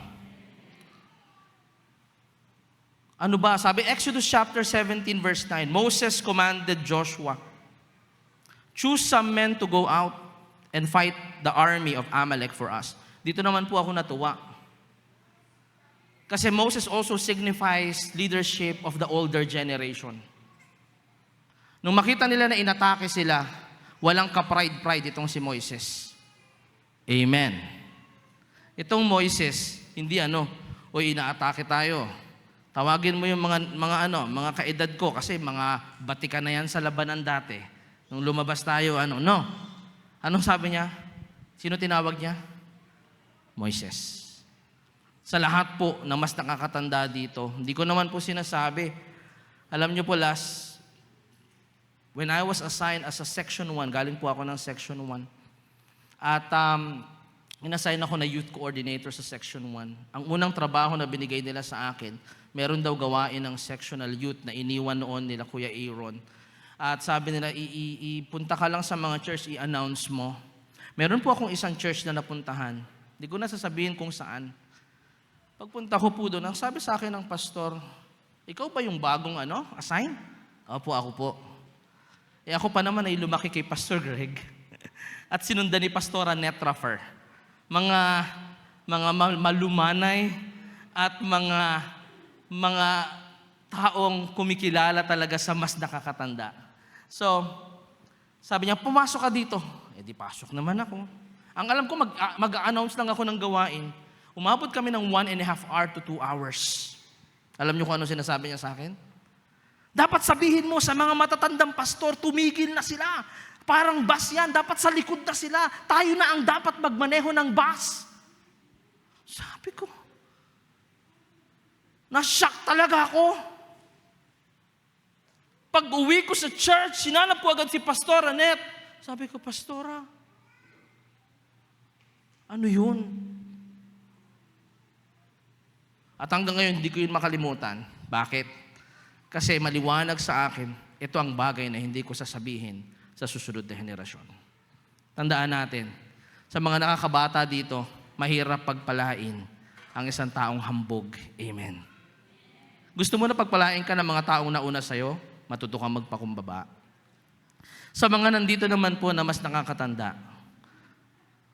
Ano ba? Sabi, Exodus chapter 17 verse 9, Moses commanded Joshua, choose some men to go out and fight the army of Amalek for us. Dito naman po ako natuwa. Kasi Moses also signifies leadership of the older generation. Nung makita nila na inatake sila, Walang ka-pride-pride itong si Moises. Amen. Itong Moises, hindi uy, inaatake tayo. Tawagin mo yung mga kaedad ko kasi mga batikan na yan sa labanan dati. Nung lumabas tayo, no. Anong sabi niya? Sino tinawag niya? Moises. Sa lahat po na mas nakakatanda dito, hindi ko naman po sinasabi. Alam niyo po when I was assigned as a Section 1, galing po ako ng Section 1, at inassign ako na youth coordinator sa Section 1. Ang unang trabaho na binigay nila sa akin, meron daw gawain ng sectional youth na iniwan noon nila Kuya Aaron. At sabi nila, ipunta ka lang sa mga church, i-announce mo. Meron po akong isang church na napuntahan. Hindi ko na sasabihin kung saan. Pagpunta ko po doon, ang sabi sa akin ng pastor, ikaw ba yung bagong assign? Opo, ako po. Ako pa naman ay lumaki kay Pastor Greg. At sinundan ni Pastora Netrafer. Mga malumanay at mga taong kumikilala talaga sa mas nakakatanda. So, sabi niya, pumasok ka dito. Di pasok naman ako. Ang alam ko, mag-announce lang ako ng gawain. Umabot kami ng 1.5 hour to 2 hours. Alam niyo kung ano sinasabi niya sa akin? Dapat sabihin mo sa mga matatandang pastor, tumigil na sila. Parang bus yan, dapat sa likod na sila. Tayo na ang dapat magmaneho ng bus. Sabi ko, na-shock talaga ako. Pag uwi ko sa church, sinanap ko agad si Pastora Net. Sabi ko, Pastora, ano yun? At hanggang ngayon, hindi ko yun makalimutan. Bakit? Kasi maliwanag sa akin, ito ang bagay na hindi ko sasabihin sa susunod na henerasyon. Tandaan natin, sa mga nakakabata dito, mahirap pagpalain ang isang taong hambog. Amen. Gusto mo na pagpalain ka ng mga taong nauna sa'yo, matuto kang magpakumbaba. Sa mga nandito naman po na mas nakakatanda,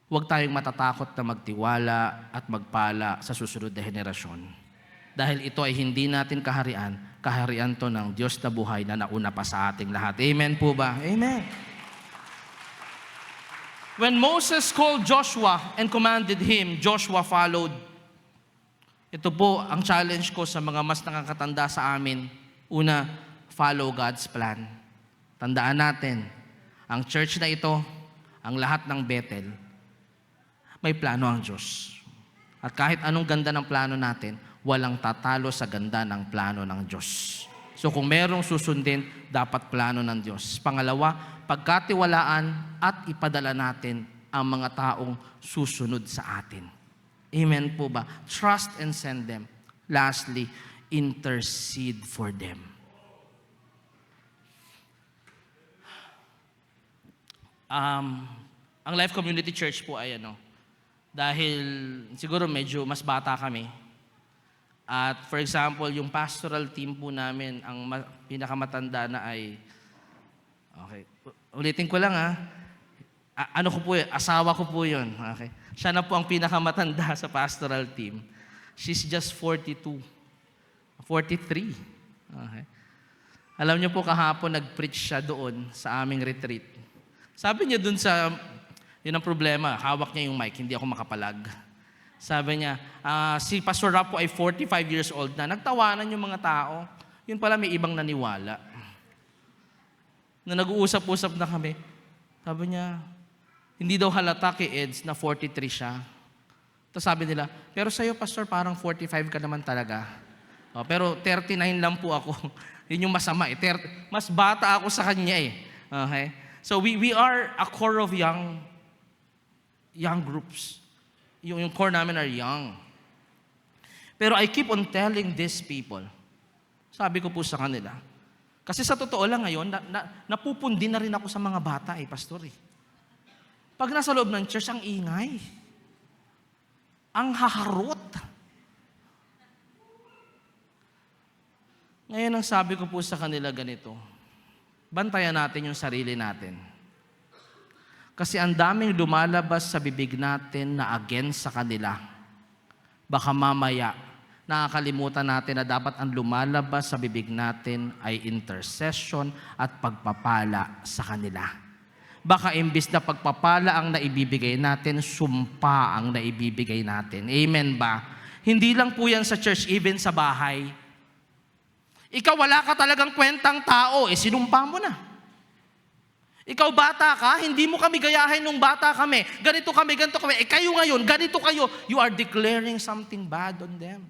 huwag tayong matatakot na magtiwala at magpala sa susunod na henerasyon. Dahil ito ay hindi natin kaharian, kaharian to ng Diyos na buhay na nauna pa sa ating lahat. Amen po ba? Amen. When Moses called Joshua and commanded him, Joshua followed. Ito po ang challenge ko sa mga mas nakakatanda sa amin. Una, follow God's plan. Tandaan natin, ang church na ito, ang lahat ng Bethel, may plano ang Diyos. At kahit anong ganda ng plano natin, walang tatalo sa ganda ng plano ng Diyos. So kung merong susundin, dapat plano ng Diyos. Pangalawa, pagkatiwalaan at ipadala natin ang mga taong susunod sa atin. Amen po ba? Trust and send them. Lastly, intercede for them. Ang Life Community Church po ay dahil siguro medyo mas bata kami. At for example, yung pastoral team po namin, ang pinakamatanda na ay, okay, ulitin ko lang asawa ko po yun. Okay. Siya na po ang pinakamatanda sa pastoral team. She's just 42. 43. Okay. Alam niyo po, kahapon nag-preach siya doon sa aming retreat. Sabi niya doon yun ang problema, hawak niya yung mic, hindi ako makapalag. Sabi niya, si Pastor Rap po ay 45 years old na. Nagtawanan yung mga tao. Yun pala may ibang naniwala. Na nag-uusap-usap na kami. Sabi niya, hindi daw halata kay Eds na 43 siya. Tapos sabi nila, pero sa'yo, Pastor, parang 45 ka naman talaga. Pero 39 lang po ako. Yun yung masama. Mas bata ako sa kanya eh. Okay? So we are a core of young groups. Yung core namin are young. Pero I keep on telling these people, sabi ko po sa kanila, kasi sa totoo lang ngayon, napupundi na rin ako sa mga bata pastor eh. Pag nasa loob ng church, ang ingay. Ang haharot. Ngayon ang sabi ko po sa kanila ganito, bantayan natin yung sarili natin. Kasi ang daming lumalabas sa bibig natin na against sa kanila. Baka mamaya, nakakalimutan natin na dapat ang lumalabas sa bibig natin ay intercession at pagpapala sa kanila. baka imbis na pagpapala ang naibibigay natin, sumpa ang naibibigay natin. Amen ba? Hindi lang po yan sa church, even sa bahay. Ikaw wala ka talagang kwentang tao, sinumpa mo na. Ikaw bata ka, hindi mo kami gayahin nung bata kami. Ganito kami, ganito kami. Kayo ngayon, ganito kayo. You are declaring something bad on them.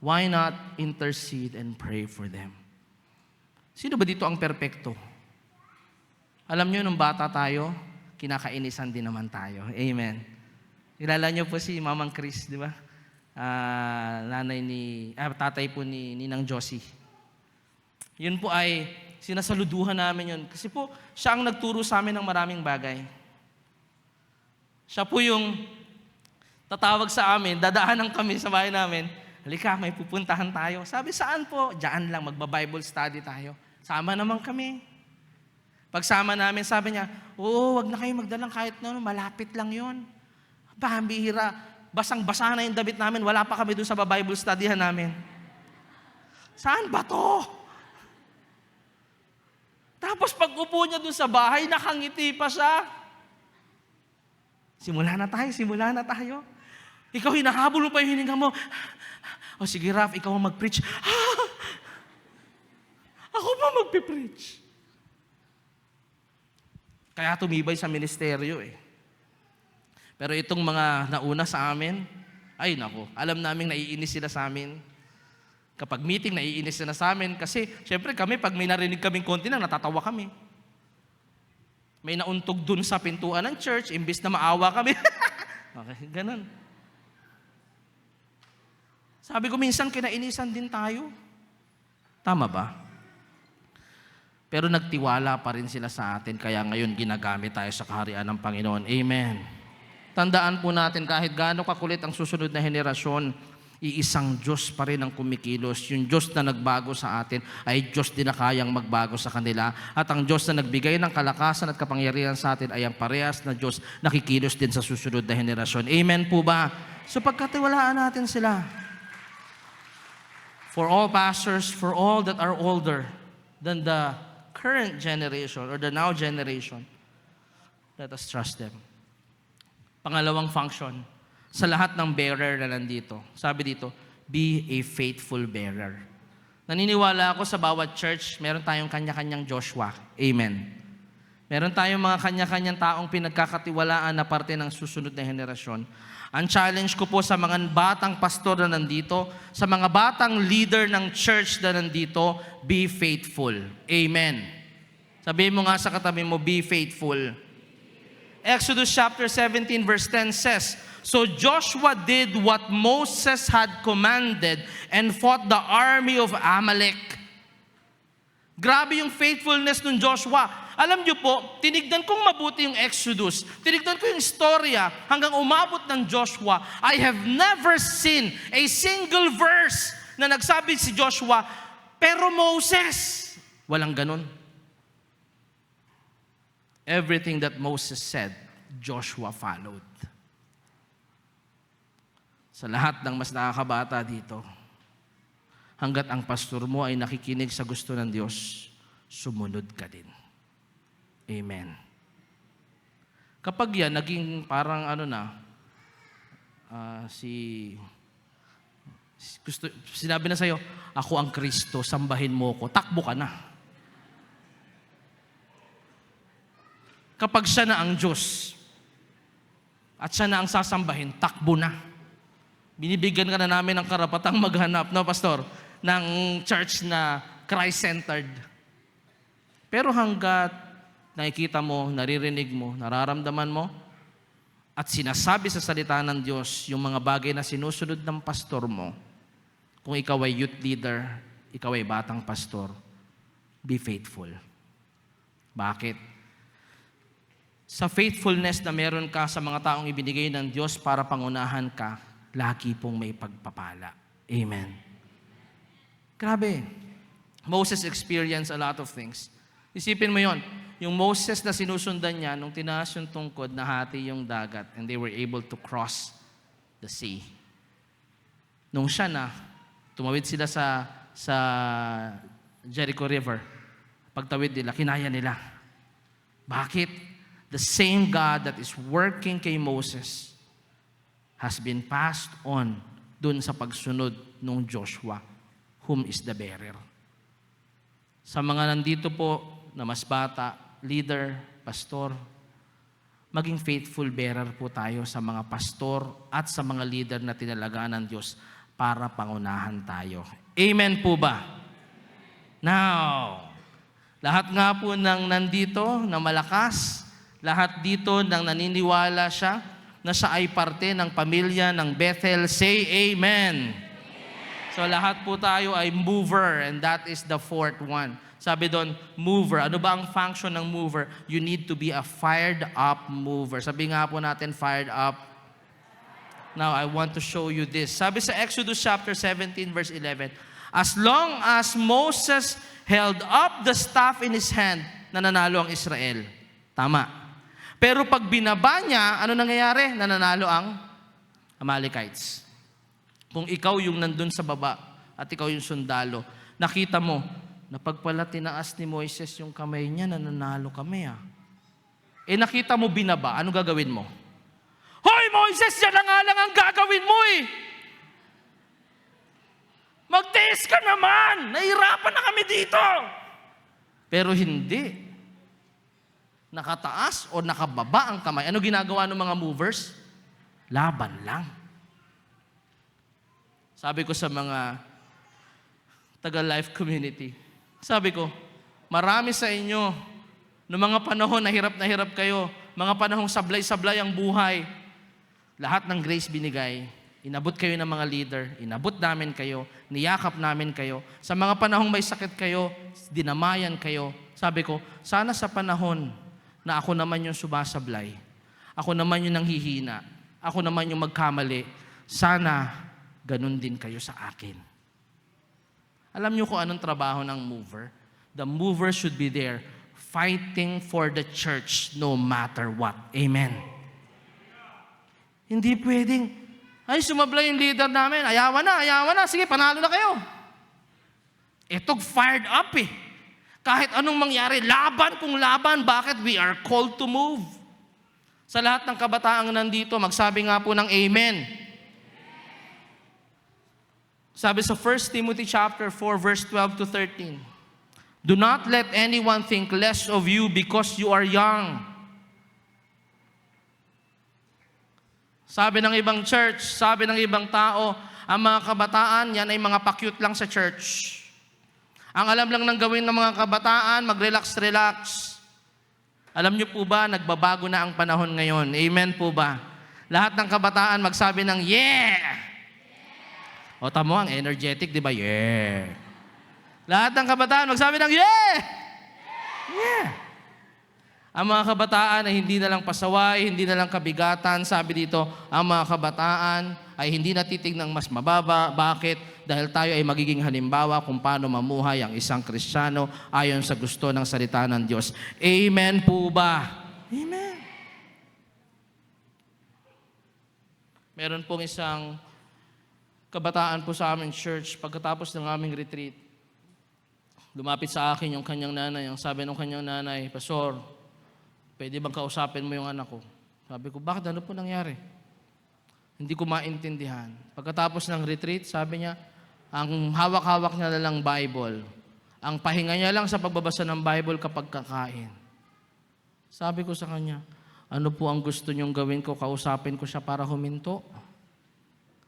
Why not intercede and pray for them? Sino ba dito ang perpekto? Alam nyo, nung bata tayo, kinakainisan din naman tayo. Amen. Kilala nyo po si Mamang Chris, di ba? Tatay po ni Ninang Josie. Yun po ay sinasaluduhan namin yun. Kasi po, siya ang nagturo sa amin ng maraming bagay. Siya po yung tatawag sa amin, dadaanan kami sa bahay namin, halika, may pupuntahan tayo. Sabi, saan po? Diyan lang, magba-Bible study tayo. Sama naman kami. Pagsama namin, sabi niya, wag na kayo magdalang kahit noon, malapit lang yun. Bihira, basang-basa na yung damit namin, wala pa kami doon sa Bible studyhan namin. Saan ba to? Tapos pag upo niya doon sa bahay, nakangiti pa siya. Simula na tayo. Ikaw, hinahabol mo pa yung hininga mo. O sige, Raf, ikaw ang mag-preach. Ako pa magpipreach. Kaya tumibay sa ministeryo Pero itong mga nauna sa amin, ay nako, alam naming naiinis sila sa amin. Kapag meeting, naiinis na sa amin. Kasi, syempre kami, pag may narinig kaming konti na, natatawa kami. May nauntog dun sa pintuan ng church, imbis na maawa kami. Okay, ganun. Sabi ko, minsan kinainisan din tayo. Tama ba? Pero nagtiwala pa rin sila sa atin, kaya ngayon ginagamit tayo sa kaharian ng Panginoon. Amen. Tandaan po natin, kahit gaano kakulit ang susunod na henerasyon, iisang Diyos pa rin ang kumikilos. Yung Diyos na nagbago sa atin ay Diyos din na kayang magbago sa kanila. At ang Diyos na nagbigay ng kalakasan at kapangyarihan sa atin ay ang parehas na Diyos na kikilos din sa susunod na henerasyon. Amen po ba? So pagkatiwalaan natin sila. For all pastors, for all that are older than the current generation or the now generation, let us trust them. Pangalawang function, sa lahat ng bearer na nandito. Sabi dito, be a faithful bearer. Naniniwala ako sa bawat church, meron tayong kanya-kanyang Joshua. Amen. Meron tayong mga kanya-kanyang taong pinagkakatiwalaan na parte ng susunod na henerasyon. Ang challenge ko po sa mga batang pastor na nandito, sa mga batang leader ng church na nandito, be faithful. Amen. Sabihin mo nga sa katabi mo, be faithful. Exodus chapter 17 verse 10 says, so Joshua did what Moses had commanded and fought the army of Amalek. Grabe yung faithfulness ng Joshua. Alam niyo po, tinignan kong mabuti yung Exodus. Tinignan ko yung istorya hanggang umabot ng Joshua. I have never seen a single verse na nagsabi si Joshua, pero Moses, walang ganun. Everything that Moses said, Joshua followed. Sa lahat ng mas nakakabata dito, hanggat ang pastor mo ay nakikinig sa gusto ng Diyos, sumunod ka din. Amen. Kapag yan, naging parang sinabi na sa'yo, ako ang Kristo, sambahin mo ko, takbo ka na. Kapag siya na ang Diyos, at siya na ang sasambahin, takbo na. Binibigyan ka na namin ng karapatang maghanap, no, Pastor, ng church na Christ-centered. Pero hanggat nakikita mo, naririnig mo, nararamdaman mo, at sinasabi sa salita ng Diyos yung mga bagay na sinusunod ng pastor mo, kung ikaw ay youth leader, ikaw ay batang pastor, be faithful. Bakit? Sa faithfulness na meron ka sa mga taong ibinigay ng Diyos para pangunahan ka, lagi pong may pagpapala. Amen. Grabe. Moses experienced a lot of things. Isipin mo yon, yung Moses na sinusundan niya, nung tinaas yung tungkod, nahati yung dagat, and they were able to cross the sea. Nung siya na, tumawid sila sa Jericho River. Pagtawid nila, kinaya nila. Bakit? The same God that is working kay Moses has been passed on dun sa pagsunod nung Joshua, whom is the bearer. Sa mga nandito po na mas bata, leader, pastor, maging faithful bearer po tayo sa mga pastor at sa mga leader na tinalagaan ng Diyos para pangunahan tayo. Amen po ba? Now, lahat nga po ng nandito na malakas, lahat dito nang naniniwala siya na siya ay parte ng pamilya ng Bethel, say Amen. So lahat po tayo ay mover, and that is the fourth one. Sabi doon, mover. Ano ba ang function ng mover? You need to be a fired up mover. Sabi nga po natin, fired up. Now, I want to show you this. Sabi sa Exodus chapter 17, verse 11, as long as Moses held up the staff in his hand, nananalo ang Israel. Tama. Pero pag binaba niya, ano nangyayari? Nananalo ang Amalekites. Kung ikaw yung nandun sa baba at ikaw yung sundalo, nakita mo na pag pala tinaas ni Moises yung kamay niya, nananalo kami Eh nakita mo binaba, ano gagawin mo? Hoy Moises, yan na nga lang ang gagawin mo Magtiis ka naman! Nahirapan na kami dito! Pero hindi. Nakataas o nakababa ang kamay. Ano ginagawa ng mga movers? Laban lang. Sabi ko sa mga taga-life community, sabi ko, marami sa inyo, noong mga panahon na hirap kayo, mga panahong sablay-sablay ang buhay, lahat ng grace binigay, inabot kayo ng mga leader, inabot namin kayo, niyakap namin kayo. Sa mga panahong may sakit kayo, dinamayan kayo. Sabi ko, sana sa panahon na ako naman yung sumasablay, ako naman yung nanghihina, ako naman yung magkamali, sana ganun din kayo sa akin. Alam niyo kung anong trabaho ng mover? The mover should be there fighting for the church no matter what. Amen. Hindi pwedeng, ay sumablay yung leader namin, ayawan na, sige panalo na kayo. Ito fired up Kahit anong mangyari, laban kung laban. Bakit? We are called to move. Sa lahat ng kabataang nandito, magsabi nga po ng Amen. Sabi sa 1 Timothy chapter 4, verse 12 to 13, do not let anyone think less of you because you are young. Sabi ng ibang church, sabi ng ibang tao, ang mga kabataan, yan ay mga pa-cute lang sa church. Ang alam lang ng gawin ng mga kabataan, mag-relax-relax. Alam niyo po ba, nagbabago na ang panahon ngayon. Amen po ba? Lahat ng kabataan magsabi ng, yeah! O tamo, ang energetic, di ba? Yeah! Lahat ng kabataan magsabi ng, yeah! Yeah! Ang mga kabataan ay hindi na lang pasaway, hindi na lang kabigatan. Sabi dito, ang mga kabataan ay hindi natitignan mas mababa. Bakit? Dahil tayo ay magiging halimbawa kung paano mamuhay ang isang Kristiyano ayon sa gusto ng salita ng Diyos. Amen po ba? Amen. Meron pong isang kabataan po sa aming church pagkatapos ng aming retreat. Lumapit sa akin yung kanyang nanay. Ang sabi ng kanyang nanay, Pastor, pwede bang kausapin mo yung anak ko? Sabi ko, bakit? Ano po nangyari? Hindi ko maintindihan. Pagkatapos ng retreat, sabi niya, ang hawak-hawak niya na lang Bible. Ang pahinga niya lang sa pagbabasa ng Bible kapag kakain. Sabi ko sa kanya, ano po ang gusto niyong gawin ko? Kausapin ko siya para huminto?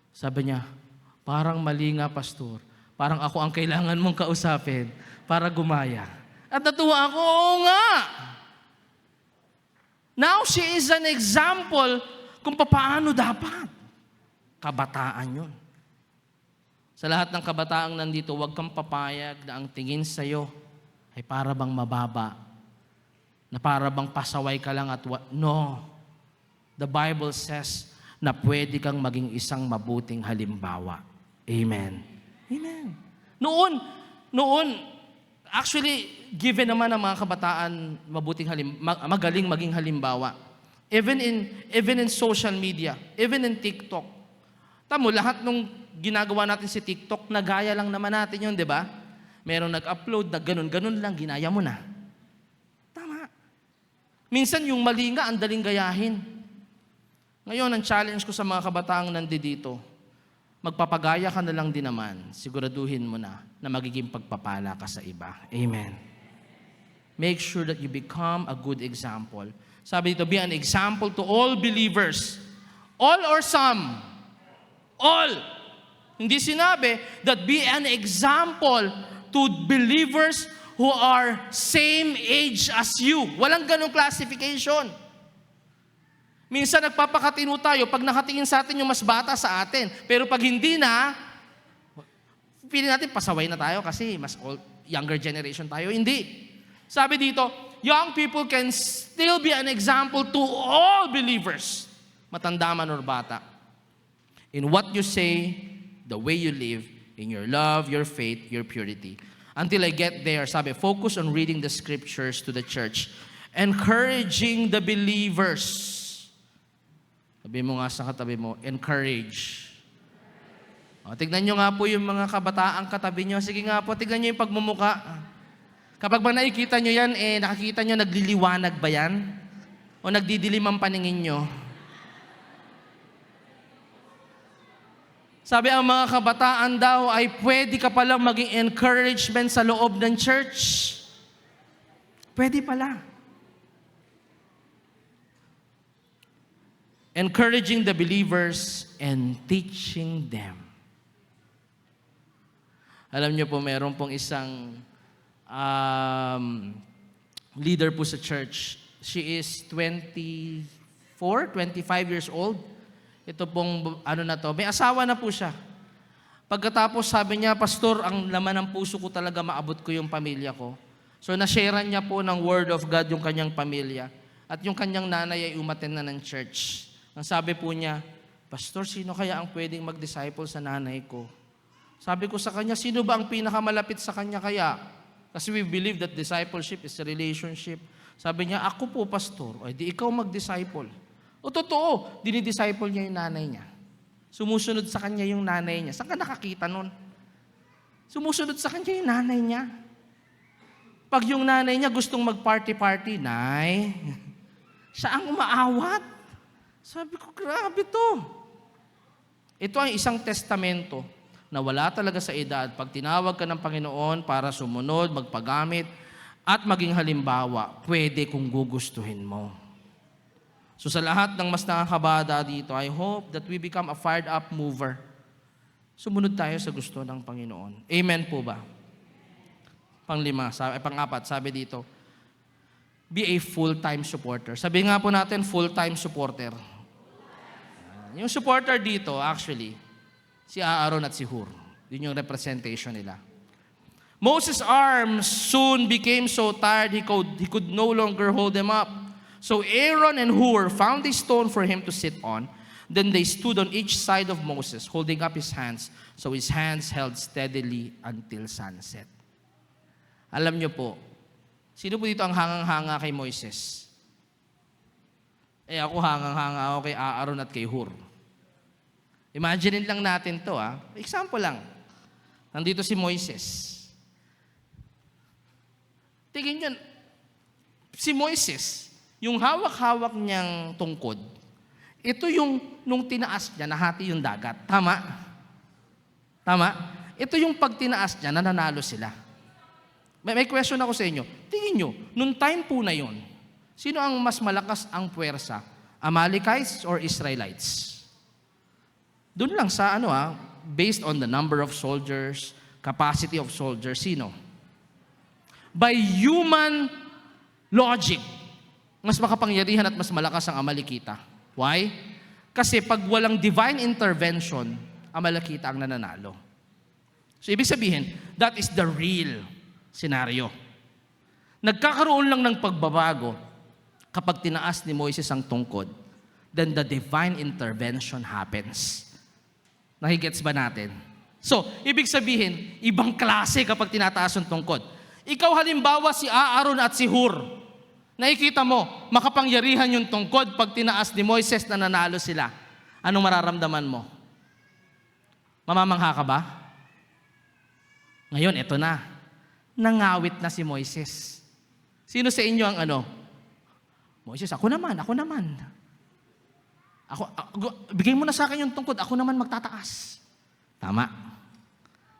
Sabi niya, parang mali nga, Pastor. Parang ako ang kailangan mong kausapin para gumaya. At natuwa ako, oo nga! Now she is an example kung paano dapat. Kabataan yun. Sa lahat ng kabataang nandito, huwag kang papayag na ang tingin sa'yo ay para bang mababa. Na para bang pasaway ka lang at no. The Bible says na pwede kang maging isang mabuting halimbawa. Amen. Amen. Noon, actually, given naman ang mga kabataan magaling maging halimbawa. Even in social media, even in TikTok. Tamo, lahat nung ginagawa natin si TikTok, nagaya lang naman natin yun, di ba? Merong nag-upload na ganun-ganun lang, ginaya mo na. Tama. Minsan yung mali nga, ang daling gayahin. Ngayon, ang challenge ko sa mga kabataang nandito, magpapagaya ka na lang din naman, siguraduhin mo na magiging pagpapala ka sa iba. Amen. Make sure that you become a good example. Sabi dito, be an example to all believers. All or some? All. Hindi sinabi that be an example to believers who are same age as you. Walang ganong classification. Minsan nagpapakatino tayo pag nakatingin sa atin yung mas bata sa atin. Pero pag hindi na, pili natin pasaway na tayo kasi mas younger generation tayo. Hindi. Sabi dito, young people can still be an example to all believers, matanda man or bata. In what you say, the way you live, in your love, your faith, your purity. Until I get there, sabi, focus on reading the scriptures to the church, encouraging the believers. Sabi mo nga sa katabi mo, encourage. O, tignan nyo nga po yung mga kabataang katabi nyo. Sige nga po, tignan nyo yung pagmumuka. Kapag ba nakikita nyo yan, nakikita nyo nagliliwanag ba yan? O nagdidilim ang paningin nyo? Sabi, ang mga kabataan daw ay pwede ka palang maging encouragement sa loob ng church. Pwede pala. Encouraging the believers and teaching them. Alam niyo po, meron pong isang leader po sa church. She is 25 years old. Ito pong, may asawa na po siya. Pagkatapos sabi niya, Pastor, ang laman ng puso ko talaga maabot ko yung pamilya ko. So nasharean niya po ng Word of God yung kanyang pamilya. At yung kanyang nanay ay umattend na ng church. Ang sabi po niya, Pastor, sino kaya ang pwedeng mag-disciple sa nanay ko? Sabi ko sa kanya, sino ba ang pinakamalapit sa kanya kaya? Kasi we believe that discipleship is a relationship. Sabi niya, ako po, Pastor. O, di ikaw mag-disciple. O, totoo, dinidisciple niya yung nanay niya. Sumusunod sa kanya yung nanay niya. Saan ka nakakita nun? Sumusunod sa kanya yung nanay niya. Pag yung nanay niya gustong mag-party-party, Nay, siya ang umaawat. Sabi ko, grabe to. Ito ang isang testamento na wala talaga sa edad. Pag tinawag ka ng Panginoon para sumunod, magpagamit, at maging halimbawa, pwede kung gugustuhin mo. So sa lahat ng mas nakakabada dito, I hope that we become a fired up mover. Sumunod tayo sa gusto ng Panginoon. Amen po ba? Pang-apat, sabi dito, be a full-time supporter. Sabi nga po natin, full-time supporter. Yung supporter dito, actually, si Aaron at si Hur. Yun yung representation nila. Moses' arms soon became so tired he could no longer hold them up. So Aaron and Hur found a stone for him to sit on. Then they stood on each side of Moses, holding up his hands, so his hands held steadily until sunset. Alam niyo po, sino po dito ang hangang-hanga kay Moises? Ako hangang-hanga ako kay Aaron at kay Hur. Imagine lang natin to. Example lang. Nandito si Moises. Tingin nyo, si Moises, yung hawak-hawak niyang tungkod, ito yung, nung tinaas niya, nahati yung dagat. Tama? Tama? Ito yung pag tinaas niya, nananalo sila. May question ako sa inyo. Tingin nyo, nung time po na yon, sino ang mas malakas ang puwersa? Amalekites or Israelites? Doon lang sa based on the number of soldiers, capacity of soldiers, sino? By human logic, mas makapangyarihan at mas malakas ang Amalekita. Why? Kasi pag walang divine intervention, Amalekita ang nananalo. So ibig sabihin, that is the real scenario. Nagkakaroon lang ng pagbabago kapag tinaas ni Moises ang tungkod, then the divine intervention happens. Nakigets ba natin? So, ibig sabihin, ibang klase kapag tinataas ang tungkod. Ikaw halimbawa si Aaron at si Hur. Nakikita mo, makapangyarihan yung tungkod pag tinaas ni Moises na nanalo sila. Anong mararamdaman mo? Mamamangha ka ba? Ngayon, eto na. Nangawit na si Moises. Sino sa inyo ang Moises, ako naman. Bigay mo na sa akin yung tungkod, ako naman magtataas. Tama.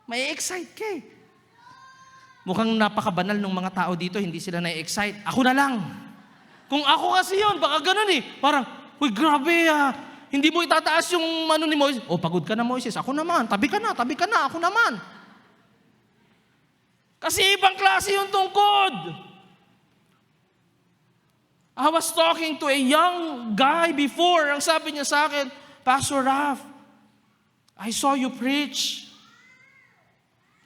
May excite ka eh. Mukhang napakabanal ng mga tao dito, hindi sila na-excite. Ako na lang. Kung ako kasi yun, baka ganun eh. Parang, uy, grabe ah. Hindi mo itataas yung ni Moises. Oh, pagod ka na Moises. Ako naman. Tabi ka na. Ako naman. Kasi ibang klase yung tungkod. I was talking to a young guy before. Ang sabi niya sa akin, Pastor Raf, I saw you preach.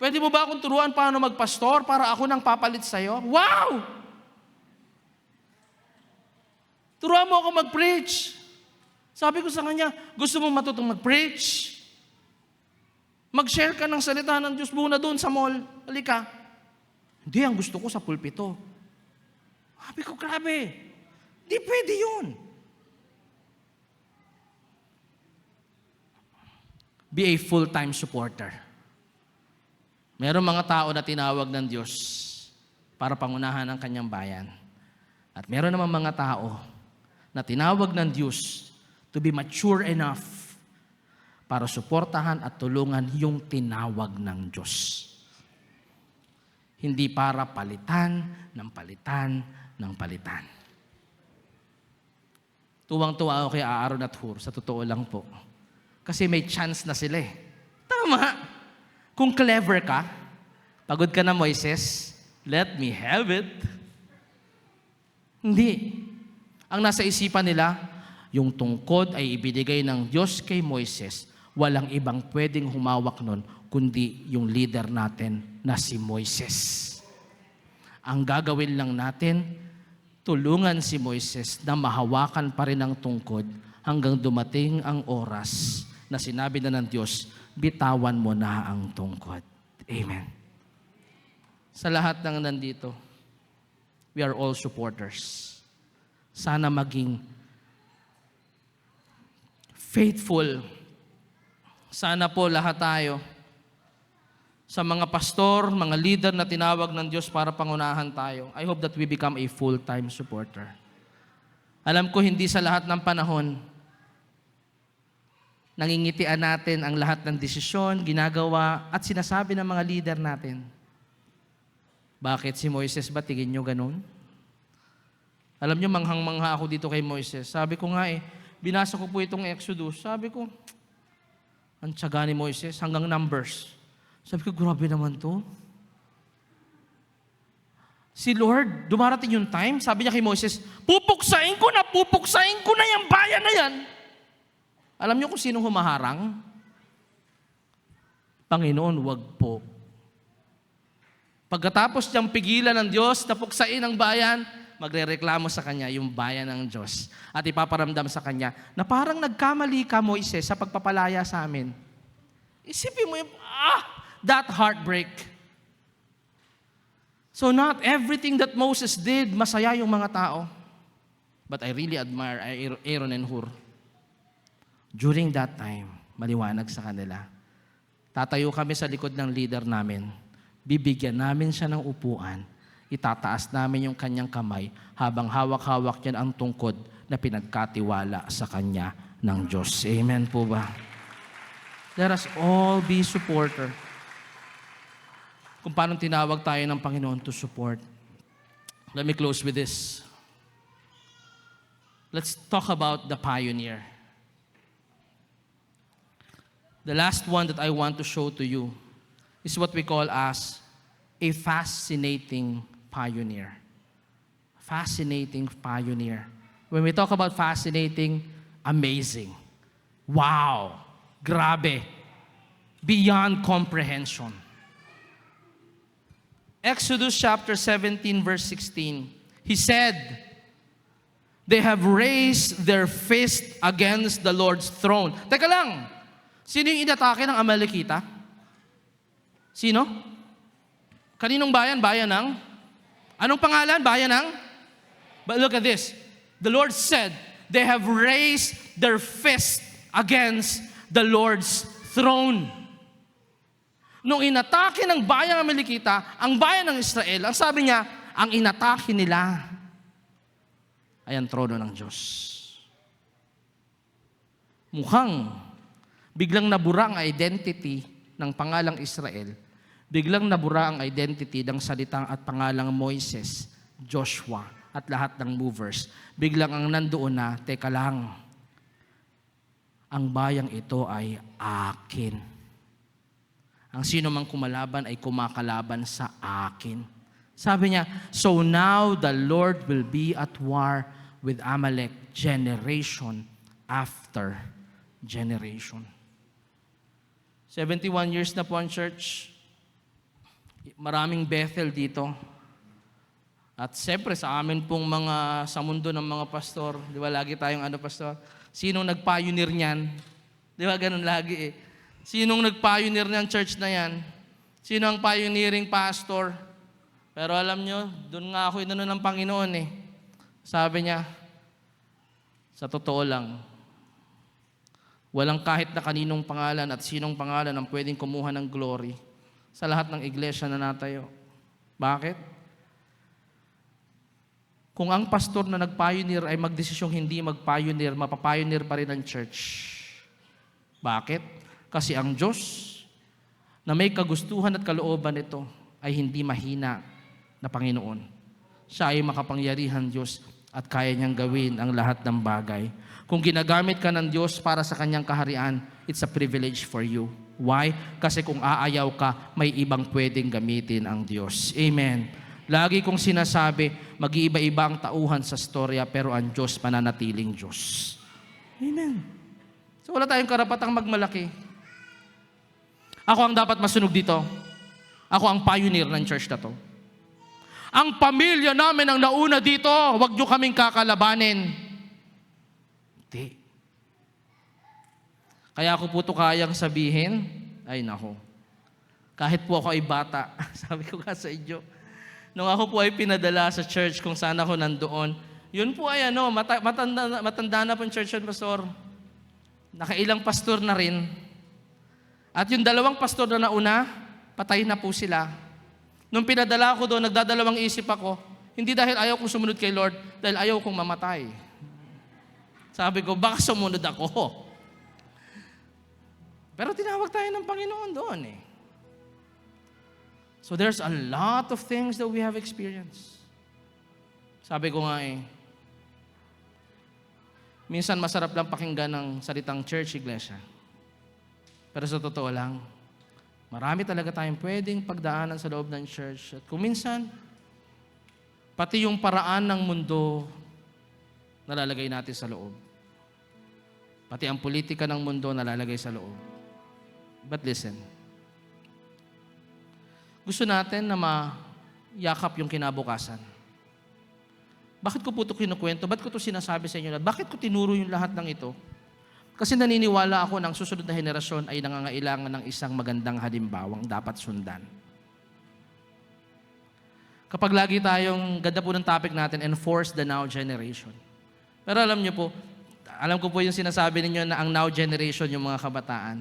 Pwede mo ba akong turuan paano magpastor para ako nang papalit sa'yo? Wow! Turuan mo ako mag-preach. Sabi ko sa kanya, gusto mo matutong mag-preach? Mag-share ka ng salita ng Diyos muna doon sa mall. Halika. Hindi, ang gusto ko sa pulpito. Sabi ko, grabe. Di pwede yun. Be a full-time supporter. Merong mga tao na tinawag ng Diyos para pangunahan ang kanyang bayan. At meron naman mga tao na tinawag ng Diyos to be mature enough para suportahan at tulungan yung tinawag ng Diyos. Hindi para palitan ng palitan. Tuwang-tuwa ako kay Aaron at Hur, sa totoo lang po. Kasi may chance na sila eh. Tama. Kung clever ka, pagod ka na Moises, let me have it. Hindi. Ang nasa isipan nila, yung tungkod ay ibinigay ng Diyos kay Moises. Walang ibang pwedeng humawak nun, kundi yung leader natin na si Moises. Ang gagawin lang natin, tulungan si Moises na mahawakan pa rin ang tungkod hanggang dumating ang oras na sinabi na ng Diyos, bitawan mo na ang tungkod. Amen. Sa lahat ng nandito, we are all supporters. Sana maging faithful. Sana po lahat tayo sa mga pastor, mga leader na tinawag ng Diyos para pangunahan tayo. I hope that we become a full-time supporter. Alam ko hindi sa lahat ng panahon, nangingitian natin ang lahat ng desisyon, ginagawa, at sinasabi ng mga leader natin. Bakit si Moises ba tingin nyo ganun? Alam nyo, manghang-mangha ako dito kay Moises. Sabi ko nga binasa ko po itong Exodus. Sabi ko, ang tiyaga ni Moises hanggang Numbers. Sabi ko, grabe naman to. Si Lord, dumarating yung time, sabi niya kay Moises, pupuksain ko na yung bayan na yan. Alam niyo kung sinong humaharang? Panginoon, wag po. Pagkatapos niyang pigilan ng Diyos na puksain ang bayan, magrereklamo sa kanya yung bayan ng Diyos. At ipaparamdam sa kanya na parang nagkamali ka, Moises, sa pagpapalaya sa amin. Isipin mo yung, that heartbreak. So not everything that Moses did, masaya yung mga tao. But I really admire Aaron and Hur. During that time, maliwanag sa kanila. Tatayo kami sa likod ng leader namin. Bibigyan namin siya ng upuan. Itataas namin yung kanyang kamay habang hawak-hawak niyan ang tungkod na pinagkatiwala sa kanya ng Diyos. Amen po ba? Let us all be supporter. Kung paano tinawag tayo ng Panginoon to support. Let me close with this. Let's talk about the pioneer. The last one that I want to show to you is what we call as a fascinating pioneer. Fascinating pioneer. When we talk about fascinating, amazing. Wow! Grabe! Beyond comprehension. Exodus chapter 17 verse 16, he said, they have raised their fist against the Lord's throne. Teka lang, sino yung inatake ng Amalekita? Sino? Kaninong bayan? Bayan ng? Anong pangalan? Bayan ng? But look at this. The Lord said, they have raised their fist against the Lord's throne. Nung inatake ng bayan ng Amalekita, ang bayan ng Israel, ang sabi niya, ang inatake nila ay ang trono ng Diyos. Mukhang biglang nabura ang identity ng pangalang Israel, biglang nabura ang identity ng salitang at pangalang Moises, Joshua, at lahat ng movers. Biglang ang nandoon na, teka lang, ang bayang ito ay akin. Ang sino mang kumalaban ay kumakalaban sa akin. Sabi niya, so now the Lord will be at war with Amalek generation after generation. 71 years na po ang church. Maraming Bethel dito. At siyempre sa amin pong sa mundo ng mga pastor, di ba lagi tayong pastor? Sinong nag-pioneer niyan? Di ba ganun lagi eh. Sinong nag-pioneer ng church na yan? Sino ang pioneering pastor? Pero alam nyo, doon nga ako inano ng Panginoon eh. Sabi niya, sa totoo lang, walang kahit na kaninong pangalan at sinong pangalan ang pwedeng kumuha ng glory sa lahat ng iglesia na natayo. Bakit? Kung ang pastor na nag-pioneer ay magdesisyong hindi mag-pioneer, mapapioneer pa rin ang church. Bakit? Kasi ang Diyos na may kagustuhan at kalooban nito ay hindi mahina na Panginoon. Siya ay makapangyarihan Diyos at kaya niyang gawin ang lahat ng bagay. Kung ginagamit ka ng Diyos para sa kanyang kaharian, it's a privilege for you. Why? Kasi kung aayaw ka, may ibang pwedeng gamitin ang Diyos. Amen. Lagi kong sinasabi, mag-iiba-iba ang tauhan sa storya, pero ang Diyos mananatiling Diyos. Amen. So wala tayong karapatang magmalaki. Ako ang dapat masunog dito. Ako ang pioneer ng church na to. Ang pamilya namin ang nauna dito, huwag nyo kaming kakalabanin. Hindi. Kaya ako po ito kayang sabihin, ay nako, kahit po ako ay bata, sabi ko nga sa inyo, nung ako po ay pinadala sa church kung saan ako nandoon, yun po ay matanda na po yung church yun, pastor. Nakailang pastor na rin. At yung dalawang pastor na nauna, patay na po sila. Nung pinadala ko doon, nagdadalawang isip ako, hindi dahil ayaw kong sumunod kay Lord, dahil ayaw kong mamatay. Sabi ko, baka sumunod ako. Pero tinawag tayo ng Panginoon doon eh. So there's a lot of things that we have experienced. Sabi ko nga eh, minsan masarap lang pakinggan ng salitang church, iglesia. Pero sa totoo lang, marami talaga tayong pwedeng pagdaanan sa loob ng church. At kung minsan, pati yung paraan ng mundo, nalalagay natin sa loob. Pati ang politika ng mundo, nalalagay sa loob. But listen, gusto natin na mayakap yung kinabukasan. Bakit ko po ito kinukwento? Bakit ko ito sinasabi sa inyo? Bakit ko tinuro yung lahat ng ito? Kasi naniniwala ako na ang susunod na henerasyon ay nangangailangan ng isang magandang halimbawang dapat sundan. Kapag lagi tayong, ganda po ng topic natin, enforce the now generation. Pero alam niyo po, alam ko po yung sinasabi ninyo na ang now generation yung mga kabataan.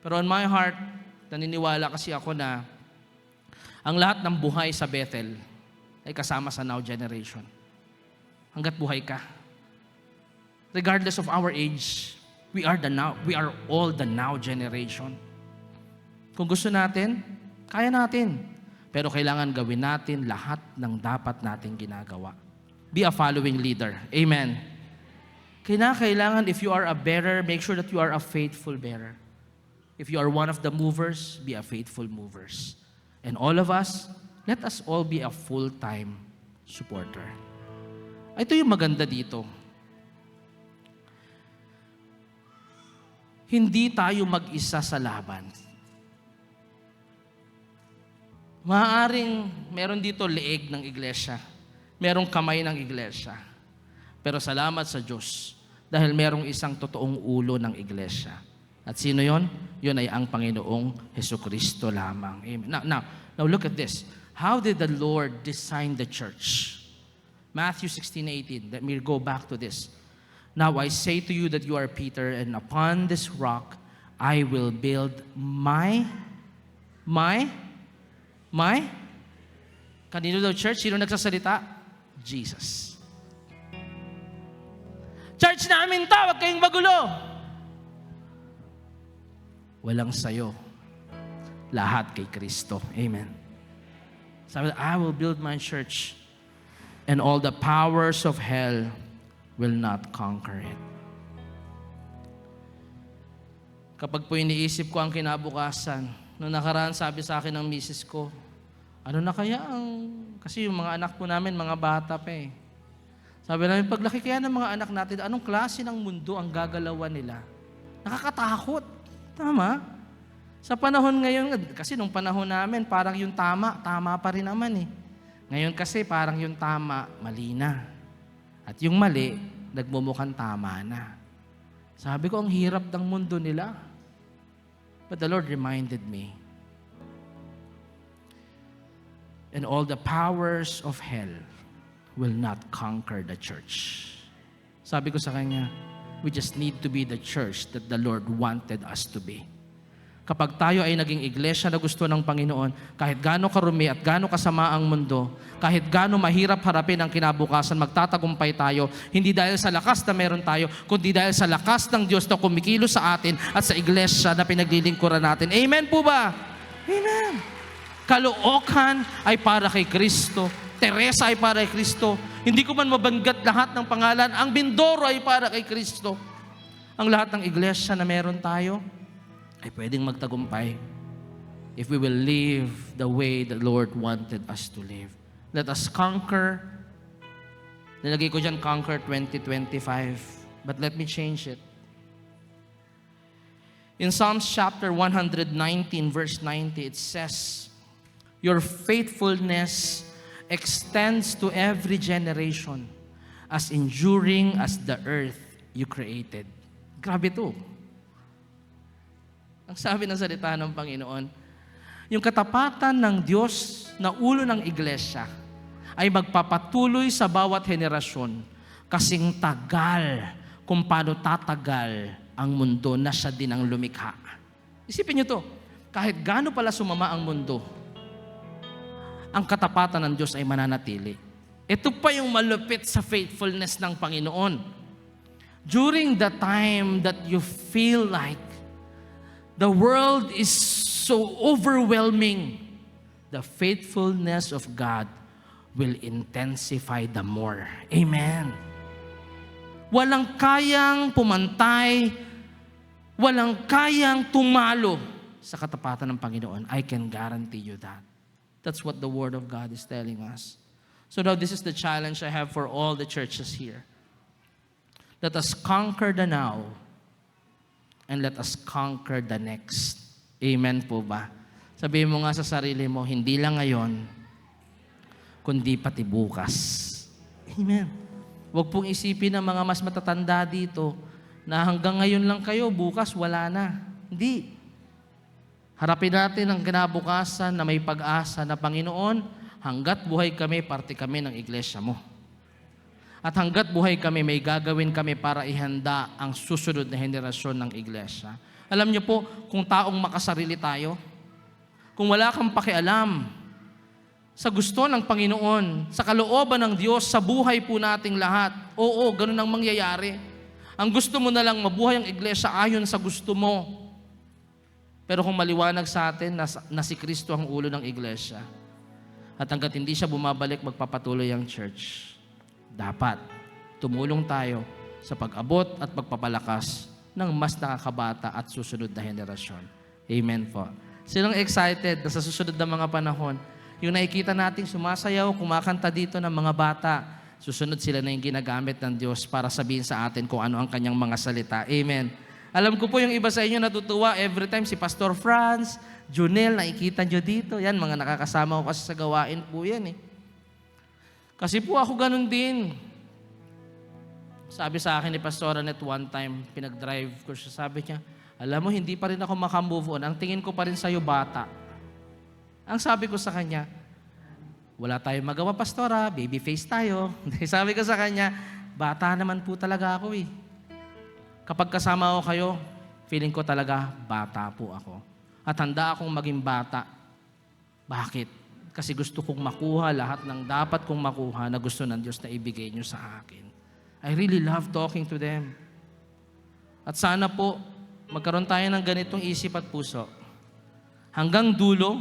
Pero on my heart, naniniwala kasi ako na ang lahat ng buhay sa Bethel ay kasama sa now generation. Hanggat buhay ka. Regardless of our age, we are all the now generation. Kung gusto natin, kaya natin. Pero kailangan gawin natin lahat ng dapat nating ginagawa. Be a following leader. Amen. Kailangan if you are a bearer, make sure that you are a faithful bearer. If you are one of the movers, be a faithful movers. And all of us, let us all be a full-time supporter. Ito yung maganda dito. Hindi tayo mag-isa sa laban. Maaaring meron dito leeg ng iglesia. Merong kamay ng iglesia. Pero salamat sa Diyos dahil merong isang totoong ulo ng iglesia. At sino yon? Yun ay ang Panginoong Hesukristo lamang. Amen. Now look at this. How did the Lord design the church? Matthew 16:18. Let me go back to this. Now I say to you that you are Peter, and upon this rock I will build my kanino daw church? Sino nagsasalita? Jesus. Church namin to, huwag kayong magulo. Walang sayo. Lahat kay Kristo. Amen. Sabi, I will build my church and all the powers of hell will not conquer it. Kapag po iniisip ko ang kinabukasan, noong nakaraan sabi sa akin ng misis ko, ano na kaya ang... Kasi yung mga anak po namin, mga bata pa eh. Sabi namin, paglaki kaya ng mga anak natin, anong klase ng mundo ang gagalawan nila? Nakakatakot. Tama? Sa panahon ngayon, kasi nung panahon namin, parang yung tama pa rin naman eh. Ngayon kasi parang yung tama, mali na. At yung mali, nagmumukhang tama na. Sabi ko, ang hirap ng mundo nila. But the Lord reminded me, and all the powers of hell will not conquer the church. Sabi ko sa kanya, we just need to be the church that the Lord wanted us to be. Kapag tayo ay naging iglesia na gusto ng Panginoon, kahit gaano karumi at gaano kasama ang mundo, kahit gaano mahirap harapin ang kinabukasan, magtatagumpay tayo, hindi dahil sa lakas na meron tayo, kundi dahil sa lakas ng Diyos na kumikilos sa atin at sa iglesia na pinaglilingkuran natin. Amen po ba? Amen. Caloocan ay para kay Kristo. Teresa ay para kay Kristo. Hindi ko man mabanggit lahat ng pangalan. Ang Mindoro ay para kay Kristo. Ang lahat ng iglesia na meron tayo ay pwedeng magtagumpay if we will live the way the Lord wanted us to live. Let us conquer. Nilagay ko dyan, conquer 2025. But let me change it. In Psalms chapter 119, verse 90, it says, your faithfulness extends to every generation, as enduring as the earth you created. Grabe to. Ang sabi ng salita ng Panginoon, yung katapatan ng Diyos na ulo ng iglesia ay magpapatuloy sa bawat henerasyon kasing tagal kung paano tatagal ang mundo na siya din ang lumikha. Isipin niyo to, kahit gaano pala sumama ang mundo, ang katapatan ng Diyos ay mananatili. Ito pa yung malupit sa faithfulness ng Panginoon. During the time that you feel like the world is so overwhelming, the faithfulness of God will intensify the more. Amen. Walang kayang pumantay, walang kayang tumalo sa katapatan ng Panginoon. I can guarantee you that. That's what the Word of God is telling us. So now this is the challenge I have for all the churches here. Let us conquer the now and let us conquer the next. Amen po ba? Sabihin mo nga sa sarili mo, hindi lang ngayon, kundi pati bukas. Amen. Huwag pong isipin ng mga mas matatanda dito na hanggang ngayon lang kayo, bukas wala na. Hindi. Harapin natin ang kinabukasan na may pag-asa na Panginoon, hanggat buhay kami, parte kami ng iglesia mo. At hanggat buhay kami, may gagawin kami para ihanda ang susunod na henerasyon ng iglesia. Alam niyo po, kung taong makasarili tayo, kung wala kang pakialam sa gusto ng Panginoon, sa kalooban ng Diyos, sa buhay po nating lahat, oo, ganun ang mangyayari. Ang gusto mo na lang mabuhay ang iglesia ayon sa gusto mo. Pero kung maliwanag sa atin na si Kristo ang ulo ng iglesia, at hanggat hindi siya bumabalik, magpapatuloy ang church, dapat tumulong tayo sa pag-abot at pagpapalakas ng mas nakakabata at susunod na henerasyon. Amen po. Silang excited na sa susunod na mga panahon, yung nakikita nating sumasayaw, kumakanta dito ng mga bata, susunod sila na yung ginagamit ng Diyos para sabihin sa atin kung ano ang kanyang mga salita. Amen. Alam ko po yung iba sa inyo natutuwa every time si Pastor Franz, Junel, nakikita nyo dito. Yan, mga nakakasama ko kasi sa gawain po yan eh. Kasi po ako ganun din. Sabi sa akin ni Pastor Annette one time, pinag-drive ko siya, sabi niya, alam mo, hindi pa rin ako makamove on. Ang tingin ko pa rin sa'yo, bata. Ang sabi ko sa kanya, wala tayong magawa, Pastora, baby face tayo. Sabi ko sa kanya, bata naman po talaga ako eh. Kapag kasama ko kayo, feeling ko talaga, bata po ako. At handa akong maging bata. Bakit? kasi gusto kong makuha lahat ng dapat kong makuha na gusto ng Diyos na ibigay niyo sa akin. I really love talking to them. At sana po, magkaroon tayo ng ganitong isip at puso. Hanggang dulo,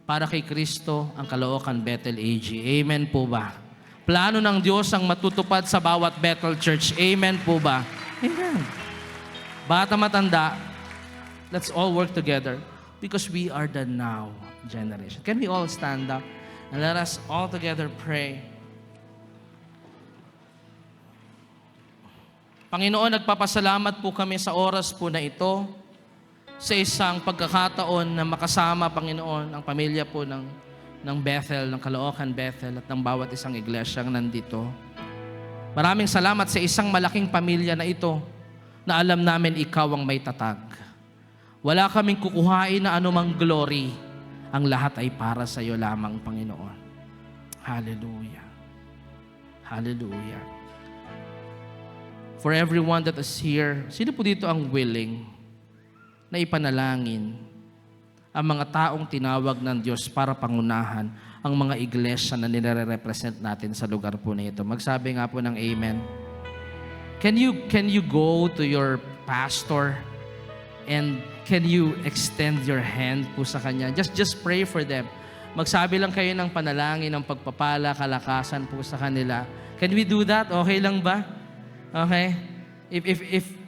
para kay Kristo ang Caloocan Bethel AG. Amen po ba? Plano ng Diyos ang matutupad sa bawat Bethel Church. Amen po ba? Amen. Bata matanda, let's all work together because we are the now generation. Can we all stand up and let us all together pray? Panginoon, nagpapasalamat po kami sa oras po na ito, sa isang pagkakataon na makasama, Panginoon, ang pamilya po ng Bethel, ng Caloocan Bethel at ng bawat isang iglesyang nandito. Maraming salamat sa isang malaking pamilya na ito na alam namin ikaw ang may tatag. Wala kaming kukuhain na anumang glory. Ang lahat ay para sa iyo lamang, Panginoon. Hallelujah. Hallelujah. For everyone that is here, sino po dito ang willing na ipanalangin ang mga taong tinawag ng Diyos para pangunahan ang mga iglesia na nire-represent natin sa lugar po na ito? Magsabi nga po ng amen. Can you go to your pastor and can you extend your hand po sa kanya? Just pray for them. Magsabi lang kayo ng panalangin, ng pagpapala, kalakasan po sa kanila. Can we do that? Okay lang ba? Okay? If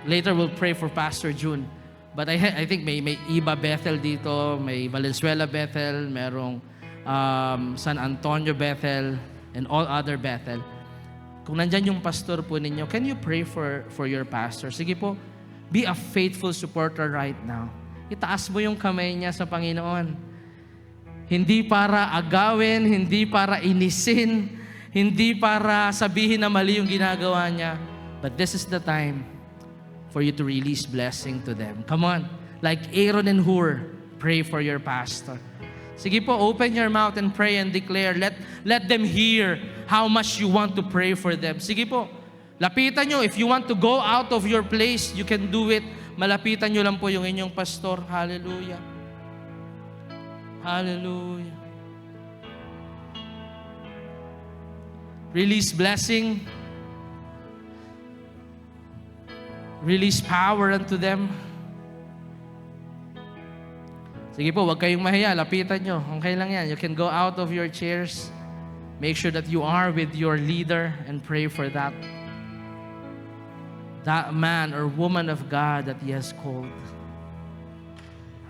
later we'll pray for Pastor June. But I think may Iba Bethel dito, may Valenzuela Bethel, merong San Antonio Bethel, and all other Bethel. Kung nandyan yung pastor po ninyo, can you pray for your pastor? Sige po, be a faithful supporter right now. Itaas mo yung kamay niya sa Panginoon. Hindi para agawin, hindi para inisin, hindi para sabihin na mali yung ginagawa niya. But this is the time for you to release blessing to them. Come on. Like Aaron and Hur, pray for your pastor. Sige po, open your mouth and pray and declare. Let them hear how much you want to pray for them. Sige po, lapitan nyo. If you want to go out of your place, you can do it. Malapitan nyo lang po yung inyong pastor. Hallelujah. Hallelujah. Release blessing. Release power unto them. Sige po, huwag kayong mahiya. Lapitan nyo. Okay lang yan. You can go out of your chairs. Make sure that you are with your leader and pray for that man or woman of God that He has called.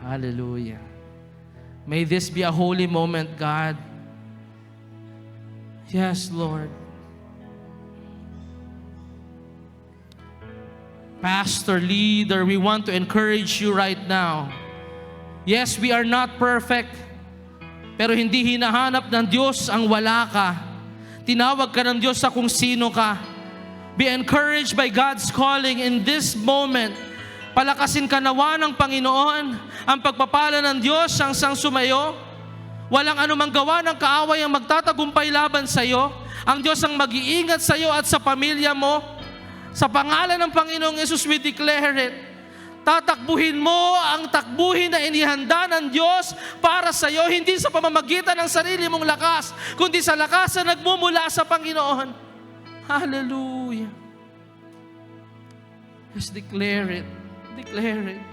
Hallelujah. May this be a holy moment, God. Yes, Lord. Pastor, leader, we want to encourage you right now. Yes, we are not perfect, pero hindi hinahanap ng Diyos ang wala ka. Tinawag ka ng Diyos sa kung sino ka. Be encouraged by God's calling in this moment. Palakasin ka nawa ng Panginoon. Ang pagpapala ng Diyos ang sang sumayo. Walang anumang gawa ng kaaway ang magtatagumpay laban sa iyo. Ang Diyos ang mag-iingat sa iyo at sa pamilya mo. Sa pangalan ng Panginoong Yesus, we declare it. Tatakbuhin mo ang takbuhin na inihanda ng Diyos para sa iyo, hindi sa pamamagitan ng sarili mong lakas, kundi sa lakas na nagmumula sa Panginoon. Hallelujah. Just declare it. Declare it.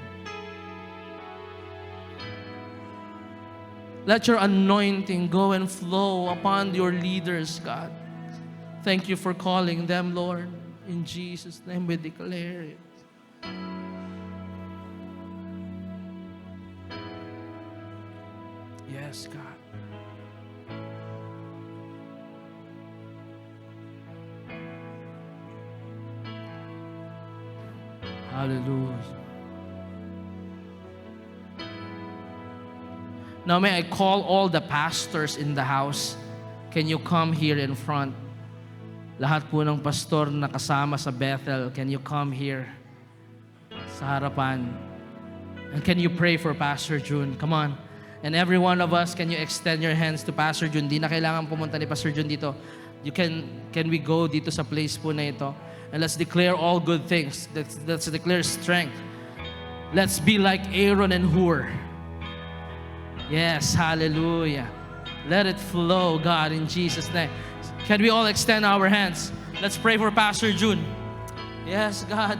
Let your anointing go and flow upon your leaders, God. Thank you for calling them, Lord. In Jesus' name we declare it. Yes, God. Hallelujah. Now may I call all the pastors in the house. Can you come here in front? Lahat po ng pastor na kasama sa Bethel, can you come here sa harapan? And can you pray for Pastor June? Come on. And every one of us, can you extend your hands to Pastor June? Di na kailangan pumunta ni Pastor June dito. Can we go dito sa place po na ito? And let's declare all good things. Let's declare strength. Let's be like Aaron and Hur. Yes, hallelujah. Let it flow, God, in Jesus' name. Can we all extend our hands? Let's pray for Pastor June. Yes, God.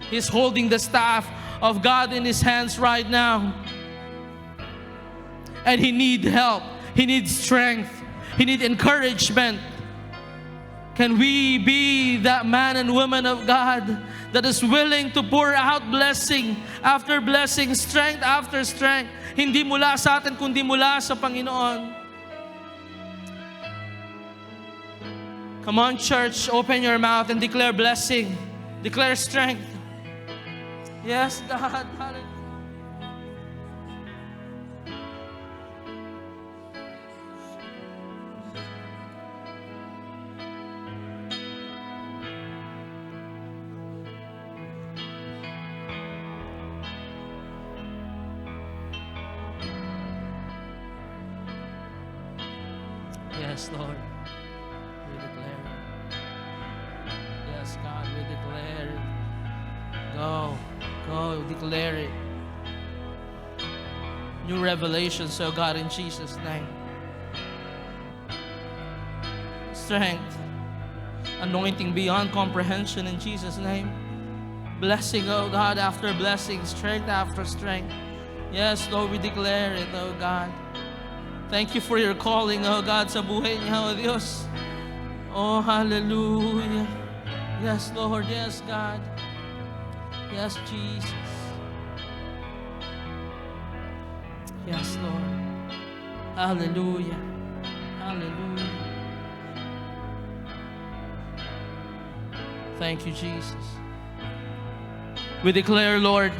He's holding the staff of God in his hands right now. And he needs help. He needs strength. He needs encouragement. Can we be that man and woman of God that is willing to pour out blessing after blessing, strength after strength, hindi mula sa atin kundi mula sa Panginoon? Come on, church, open your mouth and declare blessing. Declare strength. Yes, God. Hallelujah. Yes, Lord. We declare it. Yes, God, we declare it. Go, declare it. New revelations, oh God, in Jesus' name. Strength. Anointing beyond comprehension in Jesus' name. Blessing, oh God, after blessing. Strength after strength. Yes, Lord, we declare it, oh God. Thank you for your calling, oh God, sa buhay niya, oh Diyos. Oh, hallelujah. Yes, Lord. Yes, God. Yes, Jesus. Yes, Lord. Hallelujah. Hallelujah. Thank you, Jesus. We declare, Lord,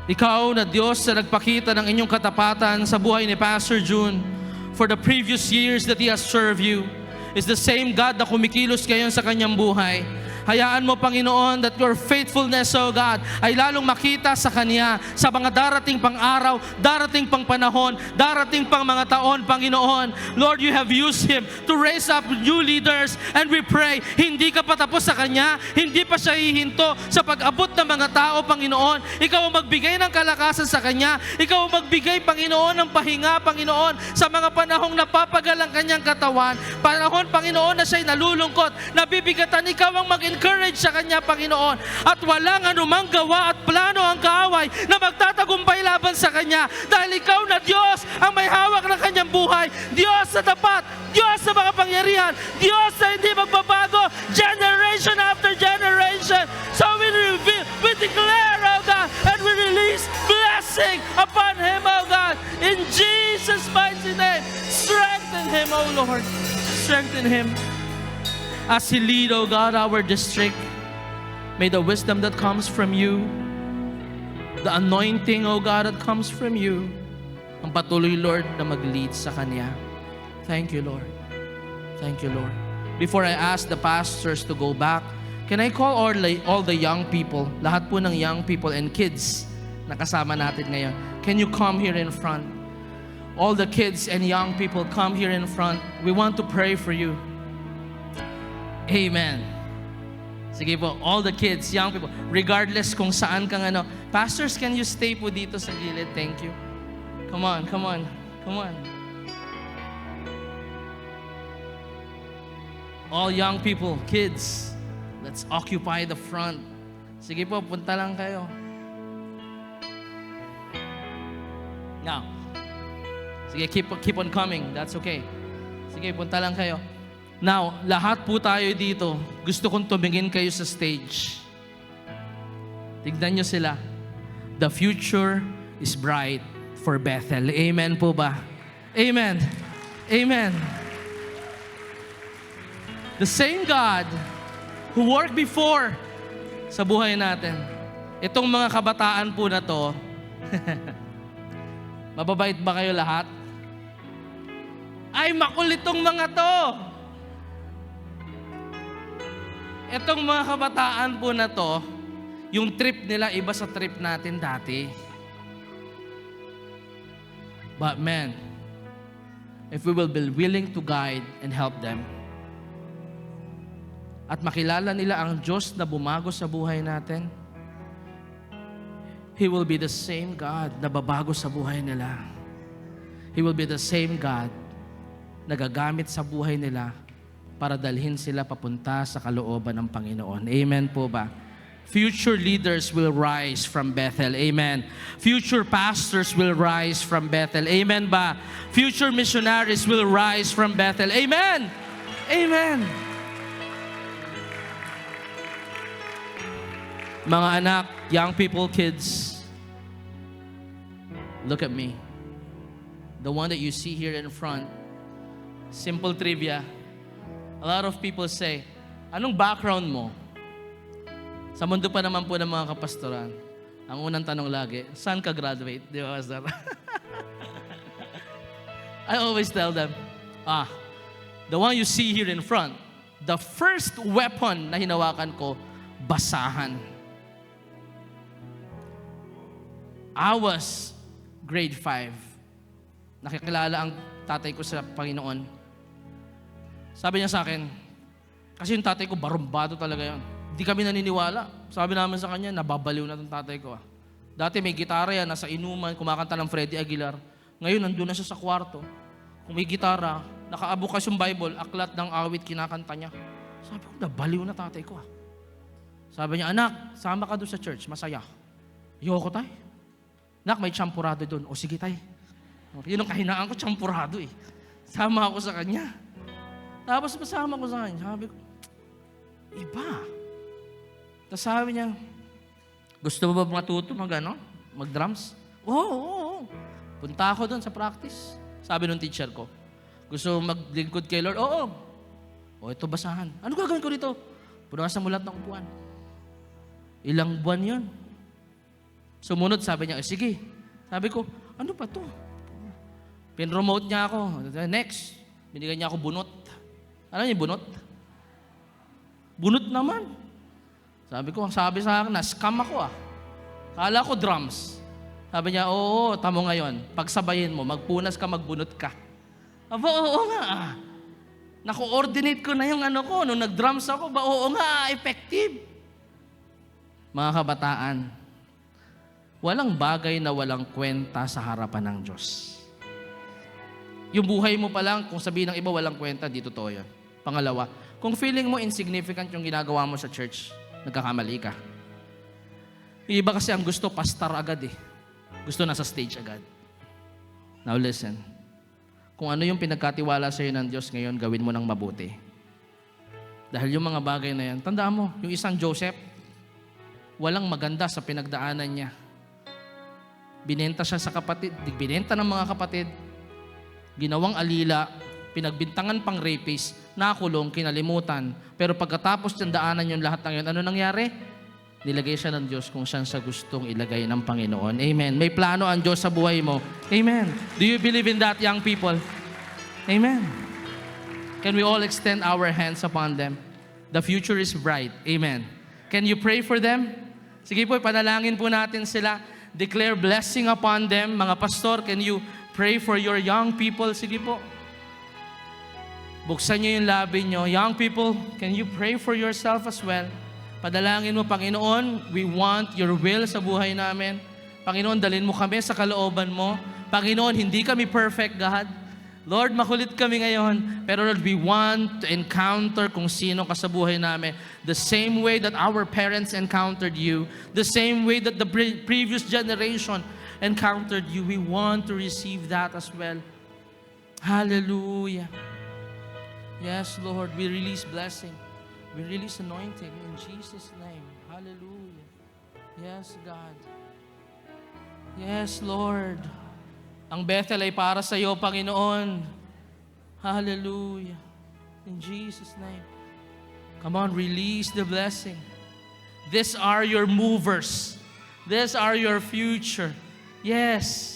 Ikaw na Diyos na nagpakita ng inyong katapatan sa buhay ni Pastor June for the previous years that He has served you, is the same God na kumikilos ngayon sa kanyang buhay. Hayaan mo, Panginoon, that your faithfulness, O God, ay lalong makita sa Kanya sa mga darating pang araw, darating pang panahon, darating pang mga taon, Panginoon. Lord, you have used Him to raise up new leaders, and we pray, hindi ka patapos sa Kanya, hindi pa siya hihinto sa pag-abot ng mga tao, Panginoon. Ikaw ang magbigay ng kalakasan sa Kanya. Ikaw ang magbigay, Panginoon, ng pahinga, Panginoon, sa mga panahong napapagal ang Kanyang katawan. Panahon, Panginoon, na siya'y nalulungkot, nabibigatan, Ikaw ang mag-encourage sa Kanya, Panginoon. At walang anumang gawa at plano ang kaaway na magtatagumpay laban sa Kanya. Dahil Ikaw na Diyos ang may hawak ng Kanyang buhay. Diyos na tapat, Diyos na makapangyarihan, Diyos na hindi magbabago, generation after generation. So we declare, oh God, and we release blessing upon Him, oh God, in Jesus' mighty name. Strengthen Him, oh Lord. Strengthen Him as He lead, oh God, our district. May the wisdom that comes from You, the anointing, oh God, that comes from You, ang patuloy, Lord, na mag-lead sa Kanya. Thank You, Lord. Thank You, Lord. Before I ask the pastors to go back, can I call all the young people, lahat po ng young people and kids na kasama natin ngayon, can you come here in front? All the kids and young people, come here in front. We want to pray for you. Amen. Sige po, all the kids, young people, regardless kung saan kang ano. Pastors, can you stay po dito sa gilid? Thank you. Come on, come on, come on. All young people, kids, let's occupy the front. Sige po, punta lang kayo. Now, sige, keep on coming. That's okay. Sige, punta lang kayo. Now, lahat po tayo dito, gusto kong tumingin kayo sa stage. Tignan nyo sila. The future is bright for Bethel. Amen po ba? Amen. Amen. The same God who worked before sa buhay natin. Itong mga kabataan po na to, mababait ba kayo lahat? Ay, makulitong mga to! Itong mga kabataan po na to, yung trip nila iba sa trip natin dati. But man, if we will be willing to guide and help them, at makilala nila ang Diyos na bumago sa buhay natin, He will be the same God na babago sa buhay nila. He will be the same God na gagamit sa buhay nila para dalhin sila papunta sa kalooban ng Panginoon. Amen po ba? Future leaders will rise from Bethel. Amen. Future pastors will rise from Bethel. Amen ba? Future missionaries will rise from Bethel. Amen. Amen. Mga anak, young people, kids, look at me. The one that you see here in front. Simple trivia. A lot of people say, anong background mo? Sa mundo pa naman po ng mga kapastoran, ang unang tanong lagi, saan ka graduate? Di ba, Pastor? I always tell them, the one you see here in front, the first weapon na hinawakan ko, basahan. I was grade 5. Nakikilala ang tatay ko sa Panginoon. Sabi niya sa akin, kasi yung tatay ko, barumbado talaga yun. Hindi kami naniniwala. Sabi namin sa kanya, nababaliw na itong tatay ko. Dati may gitara yan, nasa inuman, kumakanta ng Freddie Aguilar. Ngayon, nandun na siya sa kwarto. Kung may gitara, nakaabukas yung Bible, aklat ng awit, kinakanta niya. Sabi ko, nabaliw na tatay ko. Sabi niya, anak, sama ka doon sa church, masaya. Yoko tay. Anak, may champurado doon. O sige tay. Yun ang kahinaan ko, champurado eh. Sama ako sa kanya. Tapos masama ko sa kanya. Sabi ko, iba. Tapos sabi niya, gusto mo ba matuto mag-drums? Oo. Punta ako doon sa practice. Sabi nung teacher ko, gusto mo maglingkod kay Lord? Oo. O ito basahan. Ano gagawin ko dito? Punasan mo lahat ng upuan. Ilang buwan yun. Sumunod, sabi niya, sige. Sabi ko, ano pa to? Pin-remote niya ako. Next, binigyan niya ako bunot. Alam niyo yung bunot? Bunot naman. Sabi ko, ang sabi sa akin, na-scam ako Kala ko drums. Sabi niya, oo, tamo ngayon. Pagsabayin mo, magpunas ka, magbunot ka. Aba, oo nga. Nako-ordinate ko na yung ko. Nung nag-drums ako, oo nga, effective. Mga kabataan, walang bagay na walang kwenta sa harapan ng Diyos. Yung buhay mo pa lang, kung sabihin ng iba walang kwenta, di totoo yan. Pangalawa, kung feeling mo insignificant yung ginagawa mo sa church, nagkakamali ka. Yung iba kasi ang gusto, pastor agad eh. Gusto nasa stage agad. Now listen, kung ano yung pinagkatiwala sa'yo ng Diyos ngayon, gawin mo ng mabuti. Dahil yung mga bagay na yan, tandaan mo, yung isang Joseph, walang maganda sa pinagdaanan niya. Binenta siya sa kapatid, binenta ng mga kapatid, ginawang alila, pinagbintangan pang rapist, nakulong, kinalimutan. Pero pagkatapos ng daanan yung lahat ng yun, ano nangyari? Nilagay siya ng Diyos kung saan sa gustong ilagay ng Panginoon. Amen. May plano ang Diyos sa buhay mo. Amen. Do you believe in that, young people? Amen. Can we all extend our hands upon them? The future is bright. Amen. Can you pray for them? Sige po, panalangin po natin sila. Declare blessing upon them. Mga pastor, can you pray for your young people? Sige po. Buksan niyo yung labi niyo. Young people, can you pray for yourself as well? Padalangin mo, Panginoon, we want your will sa buhay namin. Panginoon, dalhin mo kami sa kalooban mo. Panginoon, hindi kami perfect, God. Lord, makulit kami ngayon. Pero Lord, we want to encounter kung sino ka sa buhay namin. The same way that our parents encountered you. The same way that the previous generation encountered you. We want to receive that as well. Hallelujah. Yes, Lord, we release blessing. We release anointing in Jesus' name. Hallelujah. Yes, God. Yes, Lord. Ang Bethel ay para sa iyo, Panginoon. Hallelujah. In Jesus' name. Come on, release the blessing. These are your movers. These are your future. Yes.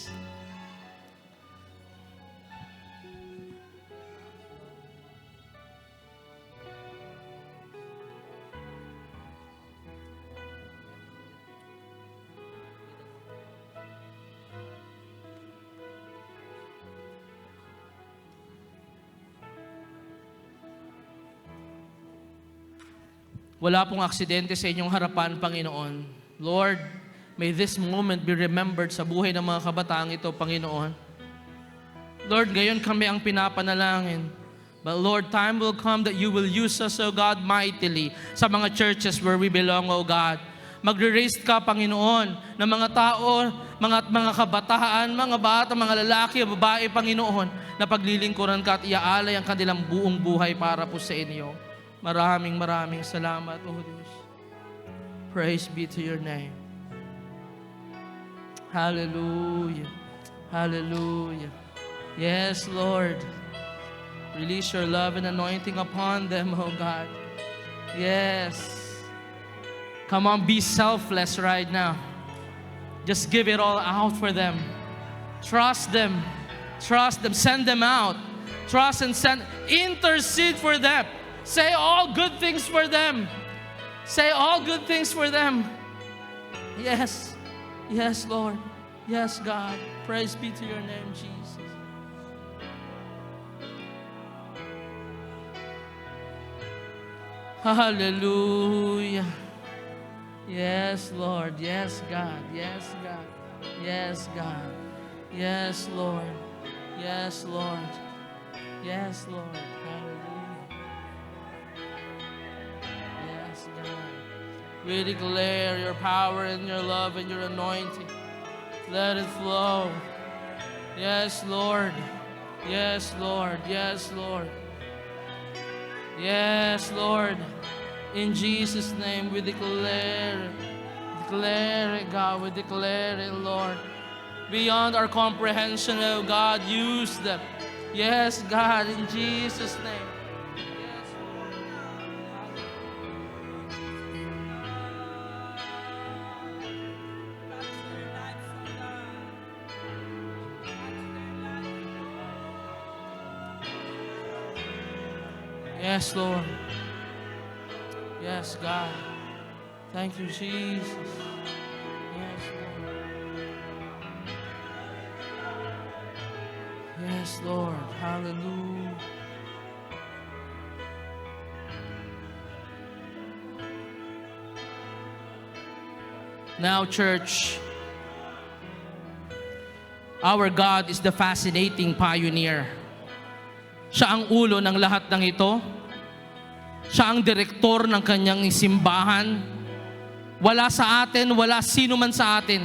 Wala pong aksidente sa inyong harapan, Panginoon. Lord, may this moment be remembered sa buhay ng mga kabataang ito, Panginoon. Lord, ngayon kami ang pinapanalangin. But Lord, time will come that you will use us, O God, mightily sa mga churches where we belong, O God. Magre-raise ka, Panginoon, ng mga tao, mga kabataan, mga bata, mga lalaki, babae, Panginoon, na paglilingkuran ka at iaalay ang kanilang buong buhay para po sa inyo. Maraming salamat, O Diyos. Praise be to your name. Hallelujah. Hallelujah. Yes, Lord. Release your love and anointing upon them, oh God. Yes. Come on, be selfless right now. Just give it all out for them. Trust them. Trust them. Send them out. Trust and send. Intercede for them. Say all good things for them. Say all good things for them. Yes. Yes, Lord. Yes, God. Praise be to your name, Jesus. Hallelujah. Yes, Lord. Yes, God. Yes, God. Yes, God. Yes, Lord. Yes, Lord. Yes, Lord. Hallelujah. Yes, God. We declare your power and your love and your anointing. Let it flow. Yes, Lord. Yes, Lord. Yes, Lord. Yes, Lord. In Jesus' name we declare it, God. We declare it, Lord. Beyond our comprehension, oh God, use them. Yes, God, in Jesus' name. Yes, Lord. Yes, Lord. Yes, God. Thank you, Jesus. Yes, Lord. Yes, Lord. Hallelujah. Now, church, our God is the fascinating pioneer. Siya ang ulo ng lahat ng ito. Siya ang direktor ng kanyang simbahan. Wala sa atin, wala sino man sa atin.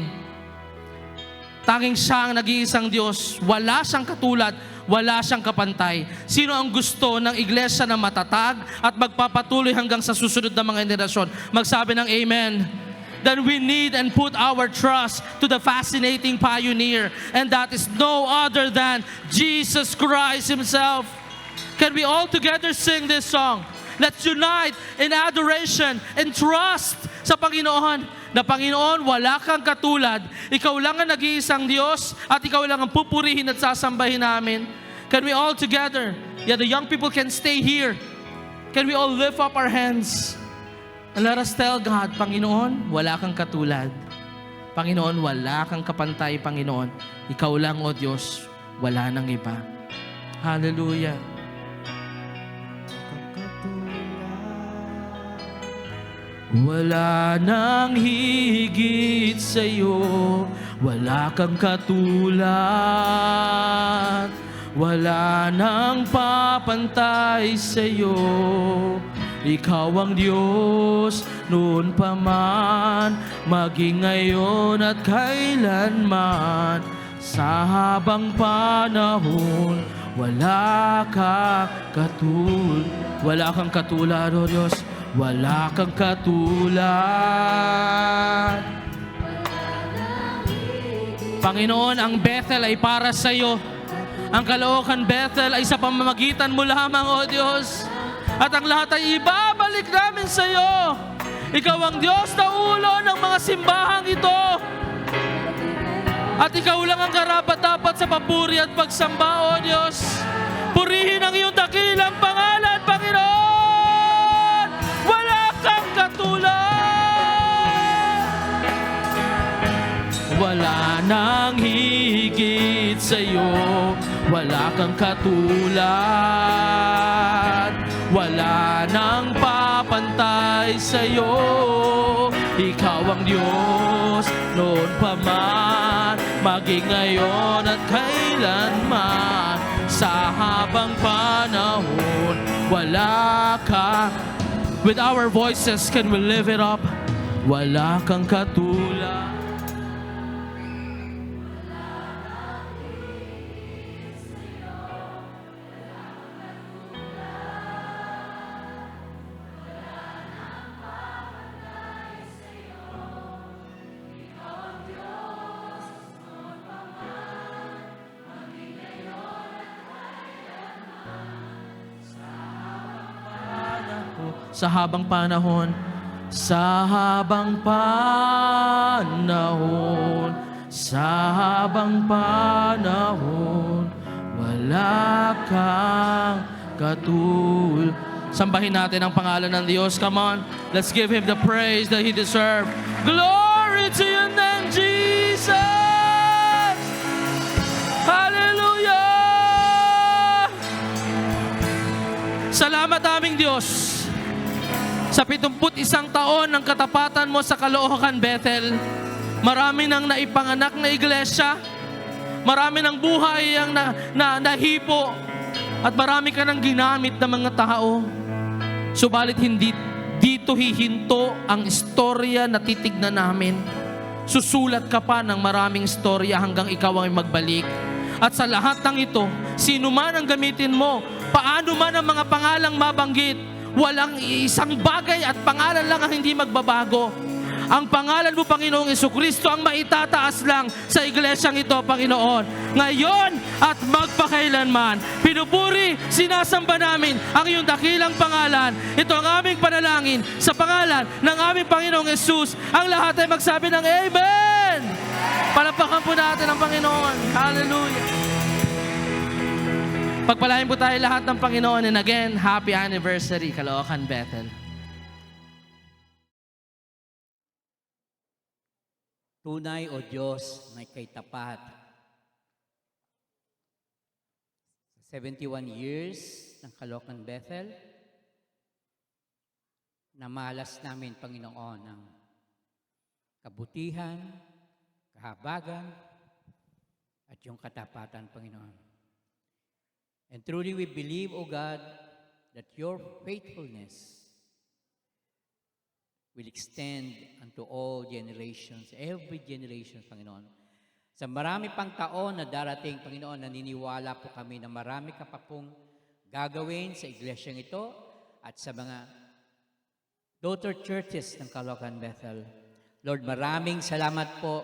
Tanging siya ang nag-iisang Diyos. Wala siyang katulad, wala siyang kapantay. Sino ang gusto ng iglesia na matatag at magpapatuloy hanggang sa susunod na mga henerasyon? Magsabi ng Amen. Then we need and put our trust to the fascinating pioneer, and that is no other than Jesus Christ Himself. Can we all together sing this song? Let's unite in adoration and trust sa Panginoon. Na Panginoon, wala kang katulad. Ikaw lang ang nag-iisang Diyos at ikaw lang ang pupurihin at sasambahin namin. Can we all together, the young people can stay here. Can we all lift up our hands? And let us tell God, Panginoon, wala kang katulad. Panginoon, wala kang kapantay, Panginoon. Ikaw lang, O Diyos, wala nang iba. Hallelujah. Wala nang higit sa'yo, wala kang katulad. Wala nang papantay sa'yo. Ikaw ang Diyos noon pa man, maging ngayon at kailanman. Sa habang panahon, wala kang katulad. Wala kang katulad, O Diyos. Wala kang katulad. Panginoon, ang Bethel ay para sa iyo. Ang Caloocan Bethel ay sa pamamagitan mo lamang, O Diyos. At ang lahat ay ibabalik namin sa iyo. Ikaw ang Diyos na ulo ng mga simbahang ito. At ikaw lang ang karapat-dapat sa papuri at pagsamba, O Diyos. Purihin ang iyong dakilang pangalan, Panginoon. Wala nang higit sa'yo, wala kang katulad. Wala nang papantay sa'yo. Ikaw ang Diyos noon pa man, maging ngayon at kailanman. wala ka. With our voices, can we lift it up? Wala kang katulad. Sa habang panahon, sa habang panahon, sa habang panahon, wala kang katul. Sambahin natin ang pangalan ng Diyos. Come on, let's give Him the praise that He deserves. Glory to Your name, Jesus! Hallelujah! Salamat aming Diyos sa 71 taon ng katapatan mo sa Caloocan, Bethel. Marami nang naipanganak na iglesia, marami ng buhay ang nahipo, at marami ka nang ginamit ng mga tao. Subalit hindi dito hihinto ang istorya na titignan namin. Susulat ka pa ng maraming istorya hanggang ikaw ay magbalik. At sa lahat ng ito, sino man ang gamitin mo, paano man ang mga pangalang mabanggit, walang isang bagay at pangalan lang ang hindi magbabago. Ang pangalan mo, Panginoong Jesucristo, ang maitataas lang sa iglesyang ito, Panginoon. Ngayon at magpakailanman. Pinupuri, sinasamba namin ang iyong dakilang pangalan. Ito ang aming panalangin sa pangalan ng aming Panginoong Jesus. Ang lahat ay magsabi ng Amen! Palapakan po natin ang Panginoon. Hallelujah! Pagpalain po tayo lahat ng Panginoon. And again, happy anniversary, Caloocan Bethel. Tunay o Diyos may kaitapat. 71 years ng Caloocan Bethel, namalas namin, Panginoon, ng kabutihan, kahabagan, at yung katapatan, Panginoon. And truly we believe, O God, that your faithfulness will extend unto all generations, every generation, Panginoon. Sa marami pang taon na darating, Panginoon, naniniwala po kami na marami ka pa pong gagawin sa iglesyang ito at sa mga daughter churches ng Caloocan Bethel. Lord, maraming salamat po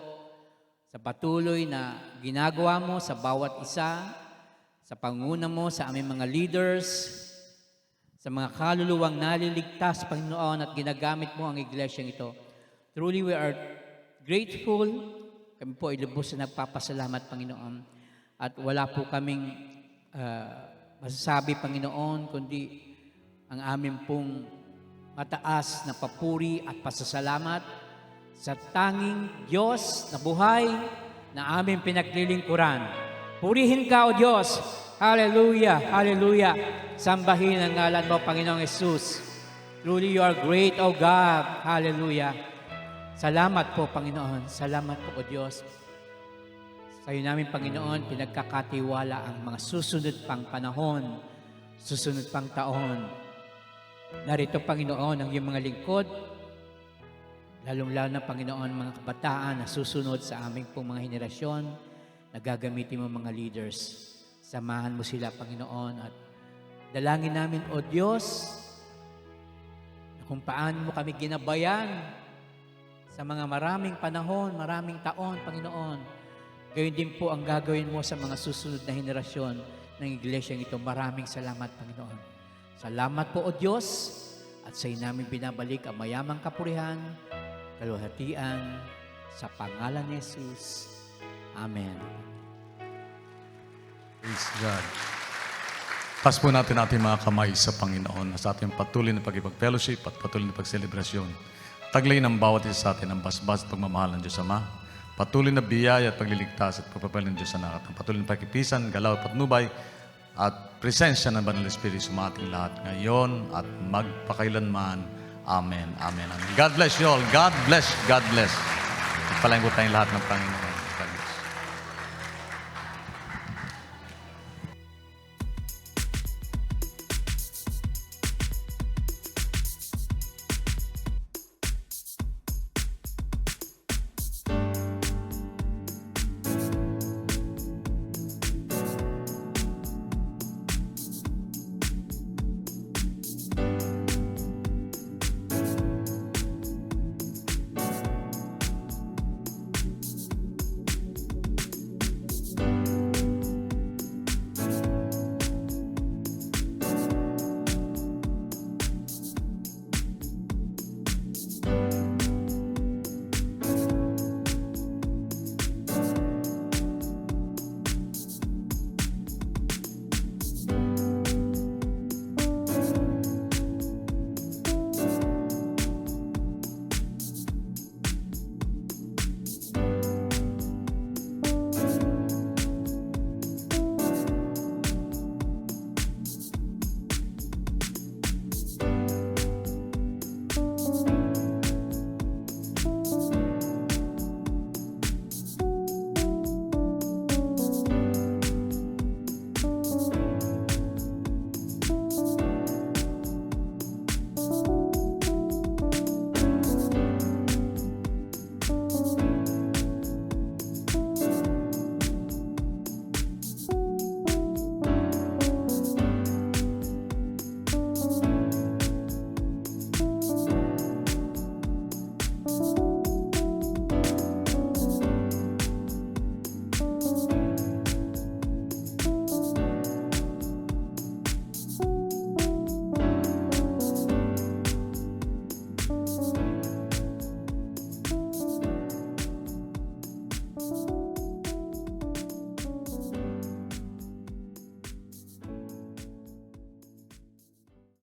sa patuloy na ginagawa mo sa bawat isa, sa panguna mo sa aming mga leaders, sa mga kaluluwang naliligtas, Panginoon, at ginagamit mo ang iglesyang ito. Truly, we are grateful. Kami po ay lubos na nagpapasalamat, Panginoon. At wala po kaming masasabi, Panginoon, kundi ang aming pong mataas na papuri at pasasalamat sa tanging Diyos na buhay na aming pinaglilingkuran. Purihin ka, O Diyos. Hallelujah, hallelujah. Sambahin ang ngalan mo, Panginoong Jesus. Truly, you are great, O God. Hallelujah. Salamat po, Panginoon. Salamat po, O Diyos. Sa iyo namin, Panginoon, pinagkakatiwala ang mga susunod pang panahon, susunod pang taon. Narito, Panginoon, ang iyong mga lingkod, lalong-lalo na, Panginoon, mga kabataan na susunod sa aming pong mga henerasyon, na gagamitin mo mga leaders. Samahan mo sila, Panginoon, at dalangin namin, O Diyos, na kung paano mo kami ginabayan sa mga maraming panahon, maraming taon, Panginoon. Gayon din po ang gagawin mo sa mga susunod na henerasyon ng iglesyang ito. Maraming salamat, Panginoon. Salamat po, O Diyos, at sa iyo namin binabalik ang mayamang kapurihan, kaluhatian, sa pangalan ni Jesus. Amen. Praise God. Taas po natin ating mga kamay sa Panginoon sa ating patuloy na pag-ipag-fellowship at patuloy na pag-selebrasyon. Taglay ng bawat isa sa atin ang basbas at pagmamahal ng Diyos Ama. Patuloy na biyaya at pagliligtas at pagpapal ng Diyos Anak. At patuloy na pagkipisan, galaw at patnubay at presensya ng Banal na Espiritu sa ating lahat ngayon at magpakailanman. Amen. Amen. Amen. God bless you all. God bless. God bless. Pagpalain po tayong lahat ng Panginoon.